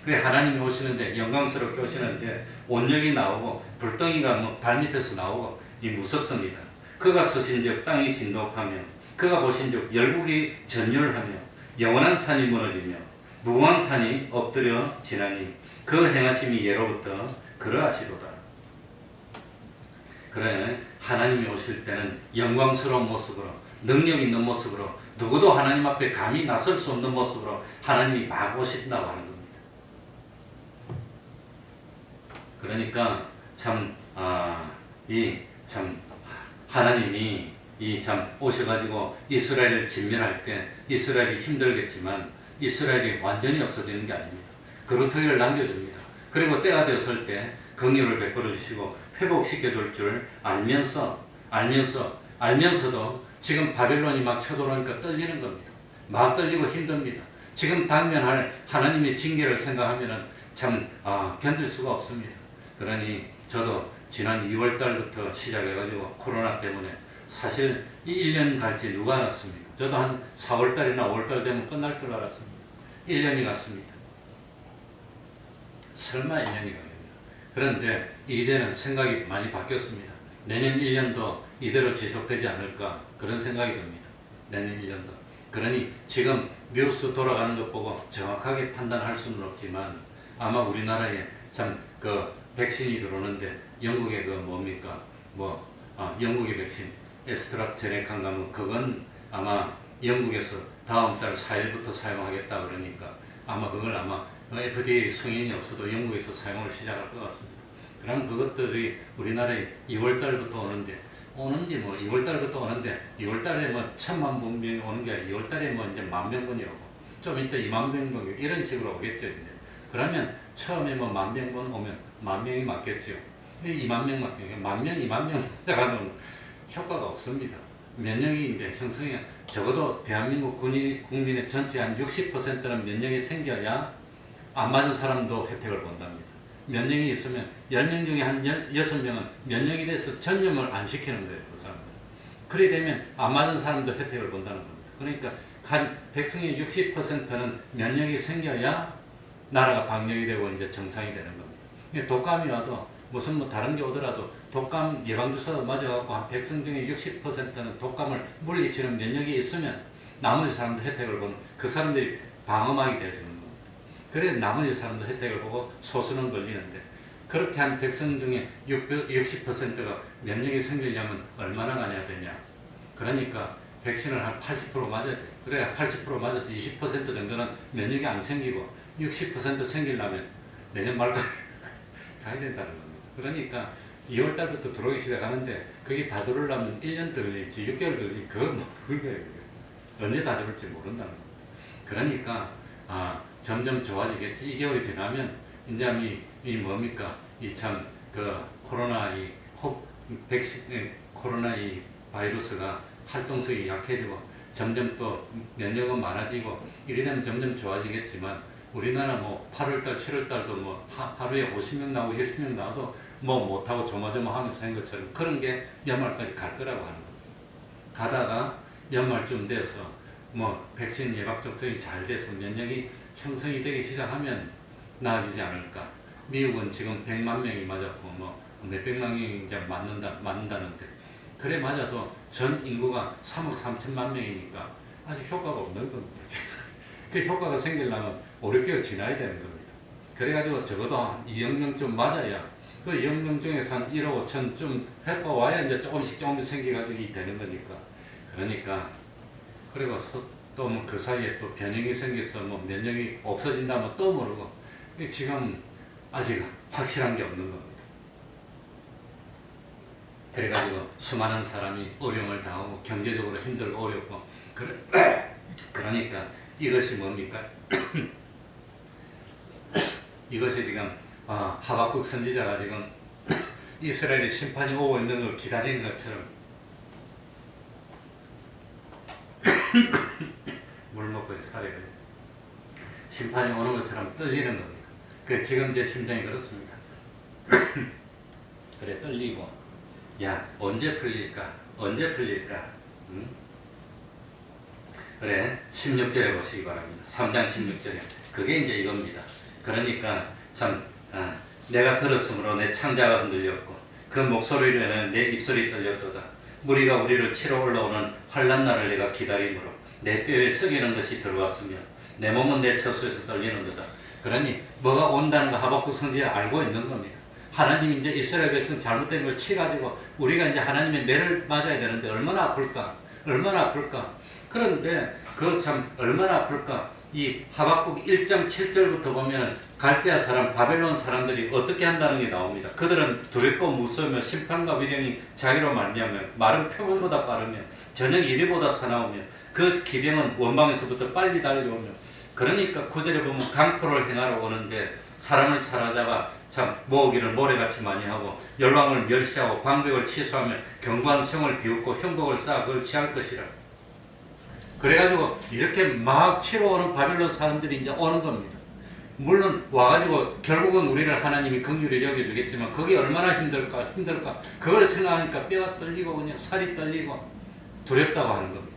A: 그 하나님이 오시는데 영광스럽게 오시는데 온역이 나오고 불덩이가 뭐 발밑에서 나오고 이 무섭습니다. 그가 서신즉 땅이 진동하며 그가 보신즉 열국이 전율하며 영원한 산이 무너지며 무궁한 산이 엎드려 지나니 그 행하심이 예로부터 그러하시도다. 그래 하나님이 오실 때는 영광스러운 모습으로 능력 있는 모습으로 누구도 하나님 앞에 감히 나설 수 없는 모습으로 하나님이 막 오신다고 하는 겁니다. 그러니까 하나님이 오셔가지고 이스라엘을 진멸할 때 이스라엘이 힘들겠지만 이스라엘이 완전히 없어지는 게 아닙니다. 그루터기를 남겨줍니다. 그리고 때가 되었을 때 긍휼을 베풀어 주시고 회복시켜 줄 줄 알면서도 지금 바벨론이 막 쳐들어오니까 떨리는 겁니다. 막 떨리고 힘듭니다. 지금 당면할 하나님의 징계를 생각하면은 견딜 수가 없습니다. 그러니 저도 지난 2월 달부터 시작해가지고 코로나 때문에 사실 이 1년 갈지 누가 알았습니까? 저도 한 4월 달이나 5월 달 되면 끝날 줄 알았습니다. 1년이 갔습니다. 설마 1년이 가겠냐. 그런데 이제는 생각이 많이 바뀌었습니다. 내년 1년도 이대로 지속되지 않을까 그런 생각이 듭니다. 내년 1년도. 그러니 지금 뉴스 돌아가는 것 보고 정확하게 판단할 수는 없지만 아마 우리나라에 백신이 들어오는데 영국의 영국의 백신 에스트라제네카인가 그건 아마 영국에서 다음 달 4일부터 사용하겠다 그러니까 그걸 FDA 승인이 없어도 영국에서 사용을 시작할 것 같습니다. 그럼 그것들이 우리나라에 2월 달부터 오는지 2월 달부터 오는데 2월 달에 1,000만 명이 오는 게 아니라 2월 달에 이제 10,000명분이 오고 좀 이따 20,000명 이런 식으로 오겠죠. 이제. 그러면 처음에 10,000명 오면 10,000명이 맞겠죠. 20,000명 맞겠죠. 10,000명, 20,000명 가면 효과가 없습니다. 면역이 이제 형성이 적어도 대한민국 국민의 전체 한 60%는 면역이 생겨야 안 맞은 사람도 혜택을 본답니다. 면역이 있으면 10명 중에 한 6명은 면역이 돼서 전염을 안 시키는 거예요. 그 사람들. 그래 되면 안 맞은 사람도 혜택을 본다는 겁니다. 그러니까 백성의 60%는 면역이 생겨야 나라가 방역이 되고 이제 정상이 되는 겁니다. 독감이 와도 무슨 다른 게 오더라도 독감 예방주사 맞아갖고 한 백성 중에 60%는 독감을 물리치는 면역이 있으면 나머지 사람도 혜택을 보는, 그 사람들이 방어막이 되어주는 겁니다. 그래 나머지 사람도 혜택을 보고 소수는 걸리는데, 그렇게 한 백성 중에 60%가 면역이 생기려면 얼마나 가야 되냐. 그러니까 백신을 한 80% 맞아야 돼. 그래야 80% 맞아서 20% 정도는 면역이 안 생기고 60% 생기려면 내년 말까지 가야 된다는 겁니다. 그러니까 2월 달부터 들어오기 시작하는데 그게 다 들어오려면 1년 들릴지 6개월 들릴지 그건 모르겠어요. 언제 다 들어올지 모른다는 겁니다. 그러니까 점점 좋아지겠지. 2개월이 지나면 이제 이 뭡니까? 이 참 그 코로나 코로나 이 바이러스가 활동성이 약해지고 점점 또 면역은 많아지고 이래 되면 점점 좋아지겠지만, 우리나라 뭐 8월달, 7월달도 뭐 하루에 50명 나오고 60명 나와도 뭐 못하고 조마조마하면서 한 것처럼 그런 게 연말까지 갈 거라고 하는 겁니다. 가다가 연말쯤 돼서 뭐 백신 예방 접종이 잘 돼서 면역이 형성이 되기 시작하면 나아지지 않을까. 미국은 지금 100만 명이 맞았고 뭐 몇백만 명이 이제 맞는다는데, 그래 맞아도 전 인구가 3억 3천만 명이니까 아직 효과가 없는 겁니다. 그 효과가 생기려면 5, 6개월 지나야 되는 겁니다. 그래가지고 적어도 한 2억 명쯤 맞아야, 그 2억 명 중에서 한 1억 5천 좀 효과 와야 이제 조금씩 생겨가지고 이 되는 거니까. 그러니까 그리고 또 뭐 그 사이에 또 변형이 생겨서 뭐 면역이 없어진다면 또 모르고, 지금 아직 확실한 게 없는 겁니다. 그래가지고 수많은 사람이 어려움을 당하고 경제적으로 힘들고 어렵고 그러니까 이것이 뭡니까? 이것이 지금 하박국 선지자가 지금 이스라엘의 심판이 오고 있는 걸 기다리는 것처럼 물 먹고 살아야 돼. 심판이 오는 것처럼 떨리는 겁니다. 그 지금 제 심장이 그렇습니다. 그래 떨리고, 야 언제 풀릴까? 언제 풀릴까? 응? 그래 16절에 보시기 바랍니다. 3장 16절에 그게 이제 이겁니다. 그러니까 참 내가 들었으므로 내 창자가 흔들렸고 그 목소리로 인해 내 입술이 떨렸도다. 무리가 우리를 치러 올라오는 환난 날을 내가 기다림으로 내 뼈에 썩이는 것이 들어왔으며 내 몸은 내 처소에서 떨리는도다. 그러니 뭐가 온다는 거 하박국 선지자 알고 있는 겁니다. 하나님이 이제 이스라엘 백성 잘못된 걸 치가지고 우리가 이제 하나님의 매를 맞아야 되는데 얼마나 아플까? 얼마나 아플까? 그런데 그 참 얼마나 아플까? 이 하박국 1장 7절부터 보면 갈대아 사람, 바벨론 사람들이 어떻게 한다는 게 나옵니다. 그들은 두렵고 무서우며 심판과 위령이 자기로 말미암며 말은 표범보다 빠르며 저녁 이리보다 사나우며 그 기병은 원방에서부터 빨리 달려오며, 그러니까 9절에 보면 강포를 행하러 오는데 사람을 사로잡아 참 모으기를 모래같이 많이 하고 열왕을 멸시하고 방백을 취소하며 견고한 성을 비웃고 형복을 쌓아 그걸 취할 것이라. 그래가지고 이렇게 막 치러 오는 바벨론 사람들이 이제 오는 겁니다. 물론 와가지고 결국은 우리를 하나님이 긍휼히 여겨주겠지만 그게 얼마나 힘들까. 그걸 생각하니까 뼈가 떨리고 그냥 살이 떨리고 두렵다고 하는 겁니다.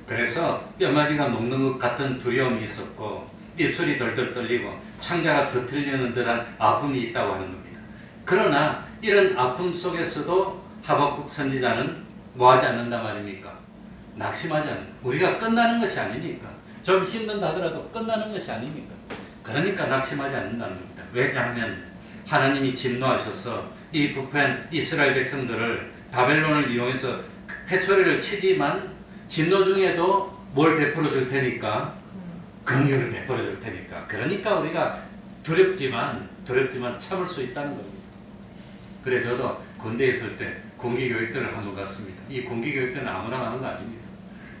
A: 그래서 뼈마디가 녹는 것 같은 두려움이 있었고 입술이 덜덜 떨리고 창자가 뒤틀리는 듯한 아픔이 있다고 하는 겁니다. 그러나 이런 아픔 속에서도 하박국 선지자는 뭐하지 않는다 말입니까? 낙심하지 않는, 우리가 끝나는 것이 아니니까, 좀 힘든다 하더라도 끝나는 것이 아니니까, 그러니까 낙심하지 않는다는 겁니다. 왜냐하면 하나님이 진노하셔서 이 부패한 이스라엘 백성들을 바벨론을 이용해서 회초리를 치지만 진노 중에도 뭘 베풀어 줄 테니까, 긍휼을 베풀어 줄 테니까, 그러니까 우리가 두렵지만 참을 수 있다는 겁니다. 그래서 저도 군대에 있을 때 군기교육대를 한번 갔습니다. 이 군기교육대는 아무나 가는 거 아닙니다.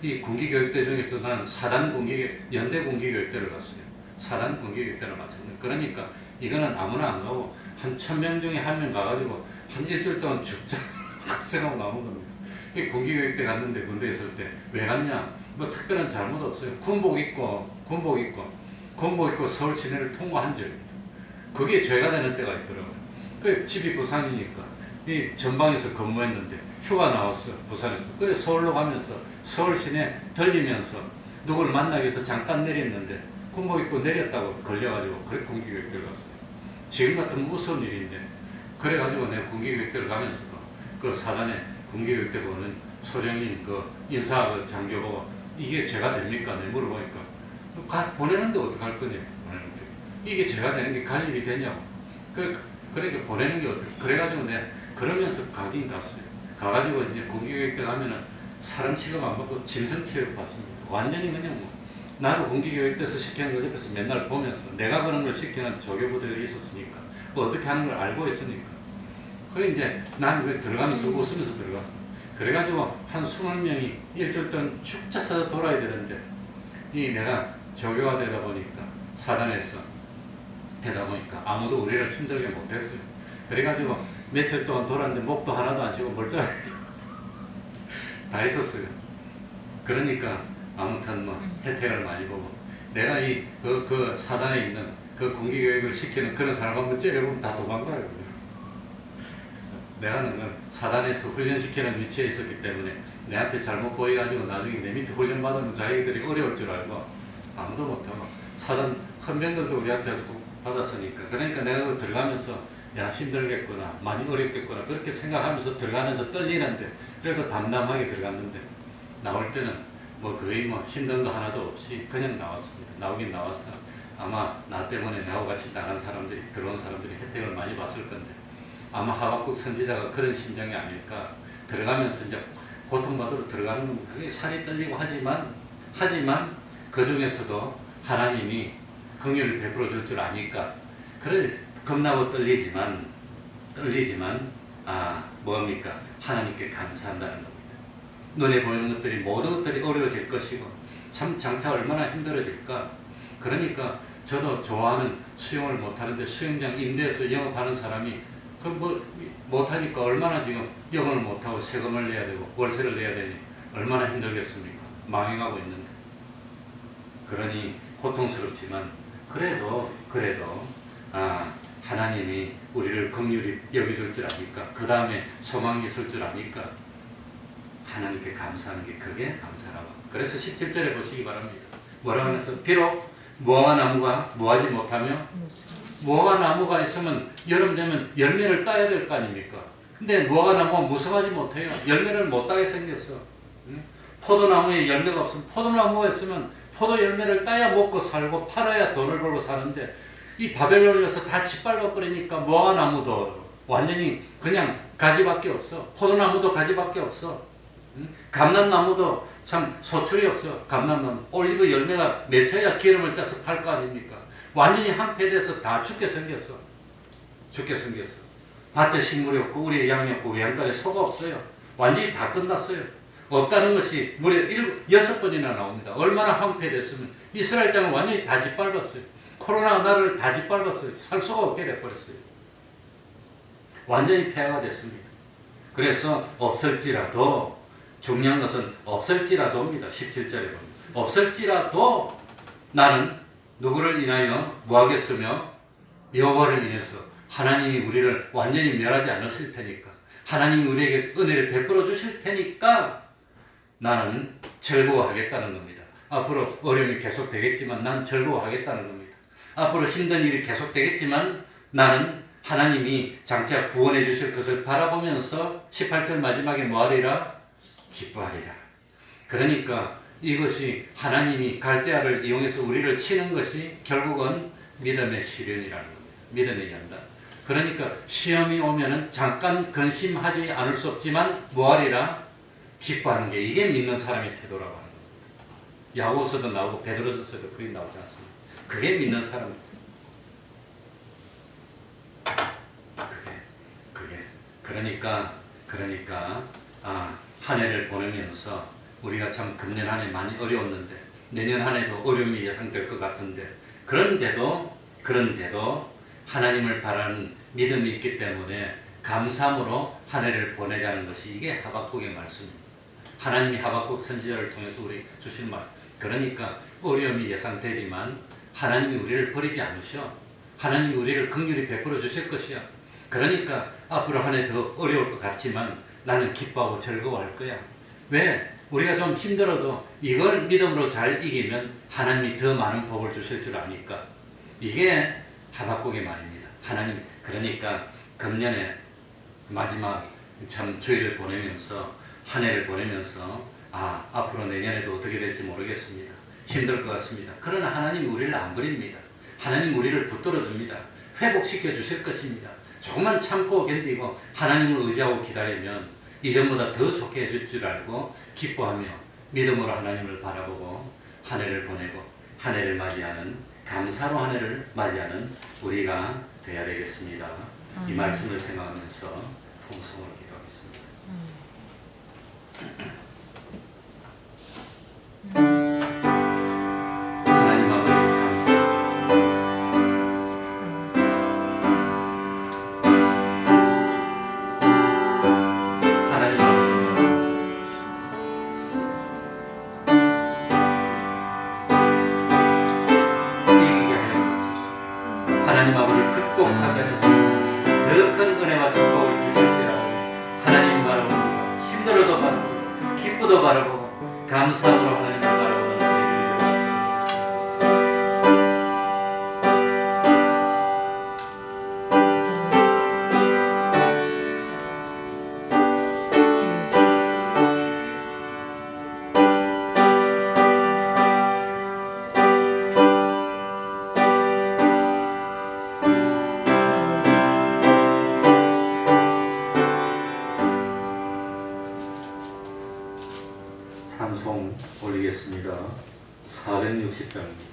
A: 이 군기교육대 중에서 나는 연대 군기교육대를 갔어요. 4단 군기교육대를 마찬가지입니다. 그러니까 이거는 아무나 안 가고 한 1000명 중에 한 명 가가지고 한 일주일 동안 죽자 생각하고 나오는 겁니다. 군기교육대 갔는데 군대에 있을 때 왜 갔냐? 뭐 특별한 잘못 없어요. 군복 입고 서울 시내를 통과한 적입니다. 그게 죄가 되는 때가 있더라고요. 그 집이 부산이니까 이 전방에서 근무했는데 휴가 나왔어 부산에서. 그래 서울로 가면서 서울 시내 들리면서 누구를 만나기 위해서 잠깐 내렸는데 군복 입고 내렸다고 걸려가지고 그래 군기교육대를 갔어요.
D: 지금 같으면 무서운 일인데 그래가지고 내가 군기교육대를 가면서도 그 사단에 군기교육대 보는 소령님 그 인사 그 장교 보고 이게 제가 됩니까? 내 물어보니까 보내는데 어떡할 거냐? 이게 제가 되는 게 갈 일이 되냐고. 그러니까 보내는 게 어떻게? 그래가지고 내가 그러면서 가긴 갔어요. 가가지고 이제 군기교육대 가면은 사람 취급 안 받고 짐승 취급 받습니다. 완전히 그냥 뭐 나도 군기교육대에서 시키는 걸 옆에서 맨날 보면서 내가 그런 걸 시키는 조교부들이 있었으니까 뭐 어떻게 하는 걸 알고 있으니까. 그래 이제 나는 그 들어가면서 웃으면서 들어갔어. 그래가지고 한 20명이 일주일 동안 축 짜서 돌아야 되는데 이 내가 조교가 되다 보니까 사단에서 되다 보니까 아무도 우리를 힘들게 못했어요. 그래가지고 며칠 동안 돌았는데 목도 하나도 안 쉬고 멀쩡하게 다 했었어요. 그러니까 아무튼 뭐 혜택을 많이 보고 내가 그 사단에 있는 그 군기교육을 시키는 그런 사람 한번 째려보면 다 도망가요. 내가는 사단에서 훈련시키는 위치에 있었기 때문에 내한테 잘못 보여가지고 나중에 내 밑에 훈련받으면 자기들이 어려울 줄 알고 아무도 못하고 사단 헌병들도 우리한테서 받았으니까 그러니까 내가 그 들어가면서 야 힘들겠구나 많이 어렵겠구나 그렇게 생각하면서 들어가면서 떨리는데 그래도 담담하게 들어갔는데 나올 때는 뭐 거의 뭐 힘든 거 하나도 없이 그냥 나왔습니다. 나오긴 나왔어. 아마 나 때문에 나하고 같이 나간 사람들이 들어온 사람들이 혜택을 많이 봤을 건데 아마 하박국 선지자가 그런 심정이 아닐까. 들어가면서 이제 고통받으러 들어가는 겁니다. 살이 떨리고 하지만 그 중에서도 하나님이 긍휼을 베풀어 줄 줄 아니까 그래 겁나고 떨리지만 뭡니까? 하나님께 감사한다는 겁니다. 눈에 보이는 것들이 모든 것들이 어려워질 것이고 참 장차 얼마나 힘들어질까. 그러니까 저도 좋아하는 수영을 못하는데 수영장 임대해서 영업하는 사람이 그 뭐 못하니까 얼마나 지금 영업을 못하고 세금을 내야 되고 월세를 내야 되니 얼마나 힘들겠습니까? 망해가고 있는데. 그러니 고통스럽지만 그래도 하나님이 우리를 긍휼히 여겨줄 줄 아니까 그 다음에 소망이 있을 줄 아니까 하나님께 감사하는 게 그게 감사라고. 그래서 17절에 보시기 바랍니다. 뭐라고 해서 비록 무화과 나무가 무하지 못하며 무화과 나무가 있으면 여름 되면 열매를 따야 될 거 아닙니까? 근데 무화과 나무가 무성하지 못해요. 열매를 못 따게 생겼어. 포도나무에 열매가 없으면 포도나무가 있으면 포도 열매를 따야 먹고 살고 팔아야 돈을 벌고 사는데 이 바벨론에 가서 다 짓밟아 버리니까 무화과 나무도 완전히 그냥 가지밖에 없어. 포도나무도 가지밖에 없어. 감람나무도 참 소출이 없어. 감람나무 올리브 열매가 맺혀야 기름을 짜서 팔 거 아닙니까? 완전히 황폐돼서 다 죽게 생겼어. 밭에 식물이 없고 우리의 양이 없고 외양간에 소가 없어요. 완전히 다 끝났어요. 없다는 것이 무려 6번이나 나옵니다. 얼마나 황폐됐으면 이스라엘 땅은 완전히 다 짓밟았어요. 코로나가 나라를 다 짓밟았어요. 살 수가 없게 돼버렸어요. 완전히 폐허가 됐습니다. 그래서 없을지라도 중요한 것은 없을지라도입니다. 17절에 보면 없을지라도 나는 누구를 인하여 뭐하겠으며 여호와를 인해서 하나님이 우리를 완전히 멸하지 않으실 테니까 하나님이 우리에게 은혜를 베풀어 주실 테니까 나는 즐거워하겠다는 겁니다. 앞으로 어려움이 계속되겠지만 난 즐거워하겠다는 겁니다. 앞으로 힘든 일이 계속되겠지만 나는 하나님이 장차 구원해 주실 것을 바라보면서 18절 마지막에 뭐하리라? 기뻐하리라. 그러니까 이것이 하나님이 갈대아를 이용해서 우리를 치는 것이 결국은 믿음의 시련이라는 겁니다. 믿음의 연단. 그러니까 시험이 오면은 잠깐 근심하지 않을 수 없지만 뭐하리라? 기뻐하는 게 이게 믿는 사람의 태도라고 하는 겁니다. 야고보서도 나오고 베드로서도 그게 나오지 않습니다. 그게 믿는 사람입니다. 그러니까 한 해를 보내면서 우리가 참 금년 한 해 많이 어려웠는데 내년 한 해도 어려움이 예상될 것 같은데 그런데도 하나님을 바라는 믿음이 있기 때문에 감사함으로 한 해를 보내자는 것이 이게 하박국의 말씀입니다. 하나님이 하박국 선지자를 통해서 우리 주신 말. 그러니까 어려움이 예상되지만 하나님이 우리를 버리지 않으셔. 하나님이 우리를 긍휼히 베풀어 주실 것이야. 그러니까 앞으로 한 해 더 어려울 것 같지만 나는 기뻐하고 즐거워할 거야. 왜? 우리가 좀 힘들어도 이걸 믿음으로 잘 이기면 하나님이 더 많은 복을 주실 줄 아니까. 이게 하박국의 말입니다. 하나님, 그러니까 금년에 마지막 참 주일을 보내면서 한 해를 보내면서 앞으로 내년에도 어떻게 될지 모르겠습니다. 힘들 것 같습니다. 그러나 하나님이 우리를 안 버립니다. 하나님 우리를 붙들어 줍니다. 회복시켜 주실 것입니다. 조금만 참고 견디고 하나님을 의지하고 기다리면 이전보다 더 좋게 해줄 줄 알고 기뻐하며 믿음으로 하나님을 바라보고 한 해를 보내고 한 해를 맞이하는, 감사로 한 해를 맞이하는 우리가 되어야 되겠습니다. 이 말씀을 생각하면서 통성으로 기도하겠습니다. 하나님 아버지 감사합니다. 하나님 이기게 하여 주옵소서. 하나님 아버지 극복하게 하여 더 큰 은혜와 축복을 주실지라고 하나님 바라봅니다. 힘들어도 바라보고 기쁘도 바라보고 감사함으로 하나님을 바라보는 찬송 올리겠습니다. 460장입니다.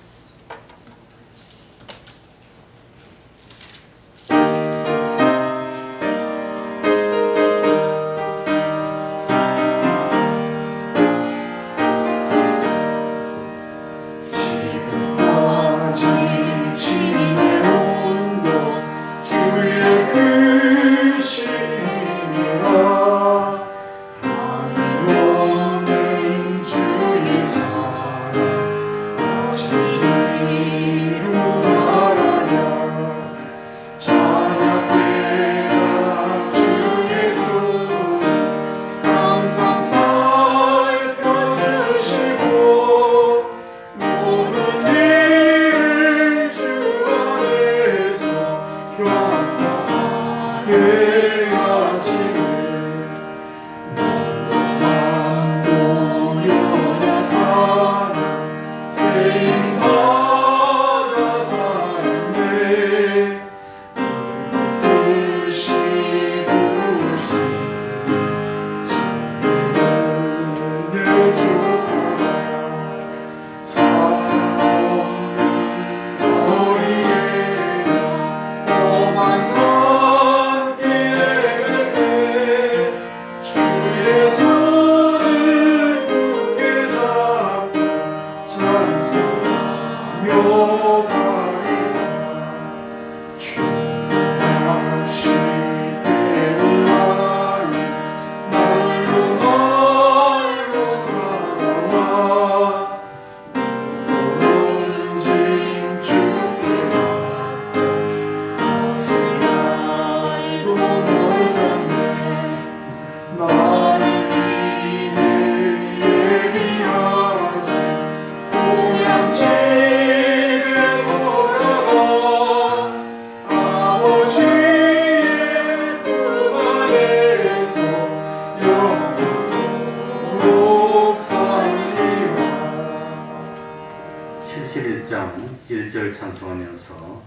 D: 찬송하면서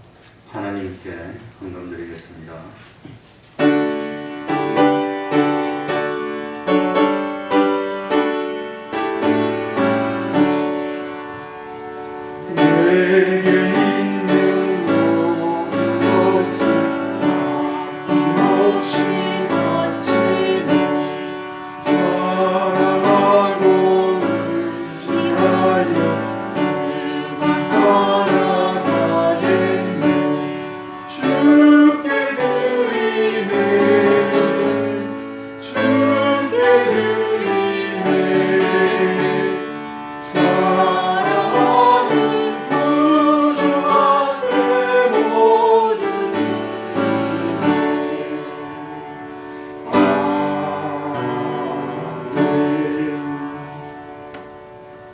D: 하나님께 헌금 드리겠습니다.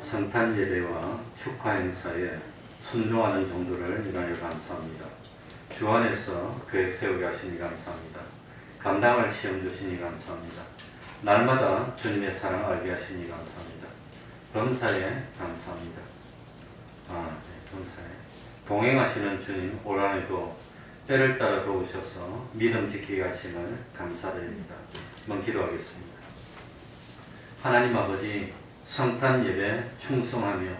D: 성탄 예배와 축하 행사에 순종하는 정도를 인하여 감사합니다.
A: 주 안에서 계획 세우게 하시니 감사합니다. 감당할 시험 주시니 감사합니다. 날마다 주님의 사랑 알게 하시니 감사합니다. 범사에 감사합니다. 범사에 동행하시는 주님 올 한해도 때를 따라 도우셔서 믿음 지키게 하심을 감사드립니다. 한번 기도하겠습니다. 하나님 아버지, 성탄 예배 충성하며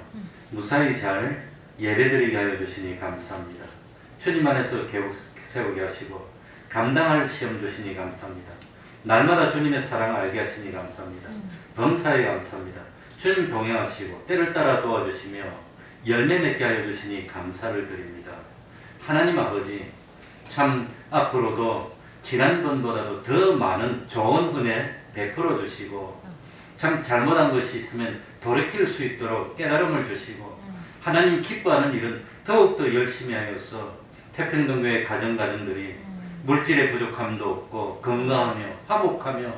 A: 무사히 잘 예배드리게 하여 주시니 감사합니다. 주님 안에서 계획 세우게 하시고 감당할 시험 주시니 감사합니다. 날마다 주님의 사랑 알게 하시니 감사합니다. 범사에 감사합니다. 주님 동행하시고 때를 따라 도와주시며 열매 맺게 하여 주시니 감사를 드립니다. 하나님 아버지, 참 앞으로도 지난번보다도 더 많은 좋은 은혜 베풀어 주시고 참 잘못한 것이 있으면 돌이킬 수 있도록 깨달음을 주시고 하나님 기뻐하는 일은 더욱더 열심히 하여서 태평동교회 가정들이 물질의 부족함도 없고 건강하며 화목하며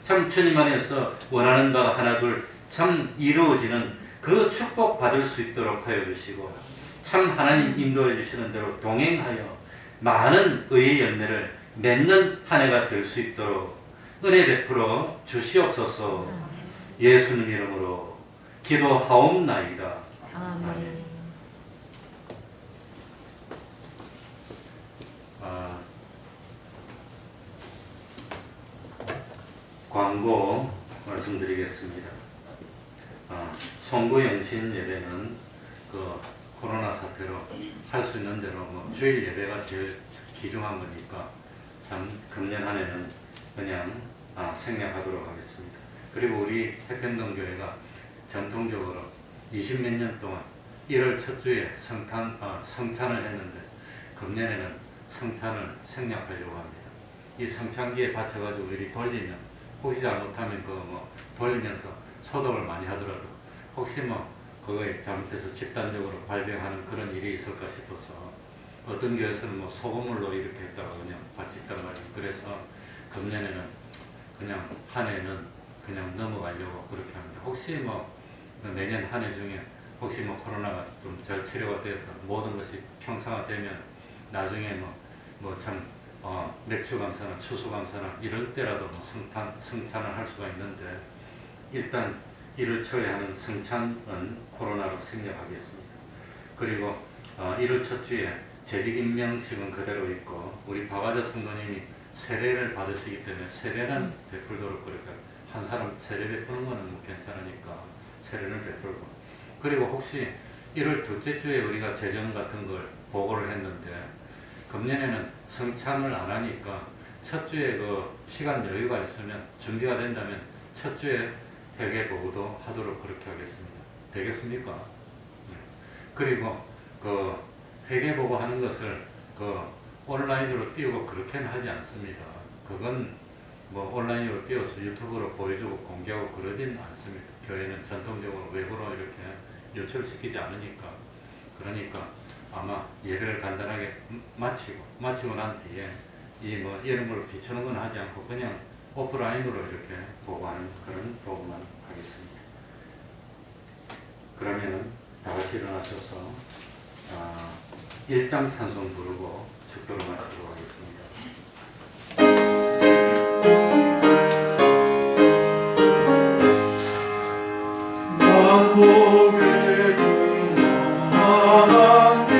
A: 참 주님 안에서 원하는 바가 하나둘 참 이루어지는 그 축복 받을 수 있도록 하여 주시고 참 하나님 인도해 주시는 대로 동행하여 많은 의의 열매를 맺는 한 해가 될 수 있도록 은혜 베풀어 주시옵소서. 예수님 이름으로 기도하옵나이다.
E: 아멘.
A: 광고 말씀드리겠습니다. 송구영신 예배는 그 코로나 사태로 할 수 있는 대로 주일 예배가 제일 귀중한 거니까 참 금년 한 해는 그냥 생략하도록 하겠습니다. 그리고 우리 태평동교회가 전통적으로 20몇 년 동안 1월 첫 주에 성찬을 했는데 금년에는 성찬을 생략하려고 합니다. 이 성찬기에 받쳐가지고 이리 돌리면 혹시 잘못하면 돌리면서 소독을 많이 하더라도 혹시 그거에 잘못해서 집단적으로 발병하는 그런 일이 있을까 싶어서 어떤 교회에서는 소금물로 이렇게 했다가 그냥 받쳤단 말이에요. 그래서 금년에는 그냥 한 해는 그냥 넘어가려고 그렇게 합니다. 혹시 내년 한 해 중에 혹시 코로나가 좀 잘 치료가 돼서 모든 것이 평상화되면 나중에 맥주 감사나 추수 감사나 이럴 때라도 성찬을 할 수가 있는데 일단 1월 초에 하는 성찬은 코로나로 생략하겠습니다. 그리고 1월 첫 주에 재직임명식은 그대로 있고 우리 박아자 성도님이 세례를 받으시기 때문에 세례는 베풀도록 그렇게 한 사람 세례 베푸는 거는 괜찮으니까 세례를 베풀고 그리고 혹시 1월 둘째 주에 우리가 재정 같은 걸 보고를 했는데 금년에는 성찬을 안 하니까 첫 주에 시간 여유가 있으면 준비가 된다면 첫 주에 회계 보고도 하도록 그렇게 하겠습니다. 되겠습니까? 네. 그리고 회계 보고 하는 것을 온라인으로 띄우고 그렇게는 하지 않습니다. 그건 온라인으로 띄워서 유튜브로 보여주고 공개하고 그러진 않습니다. 교회는 전통적으로 외부로 이렇게 요청시키지 않으니까 그러니까 아마 예배를 간단하게 마치고 난 뒤에 이런 걸 비추는 건 하지 않고 그냥 오프라인으로 이렇게 보고하는 그런 보고만 하겠습니다. 그러면은 다 같이 일어나셔서 1장 찬송 부르고 축도를 마치도록 하겠습니다.
B: 만복의 하나님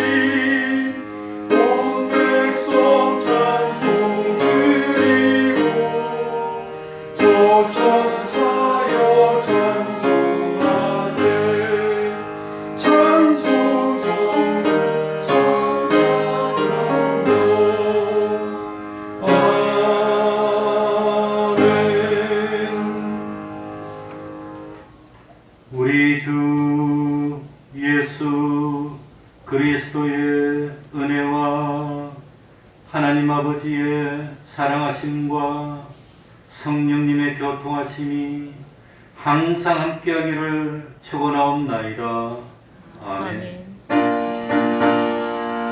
B: 온 백성 찬송 드리고 저 천사여 찬송하세 찬송 성부 성자성도
A: 우리 주 예수 그리스도의 은혜와 하나님 아버지의 사랑하심과 성령님의 교통하심이 항상 함께하기를 축원하옵나이다. 아멘.
E: 아멘.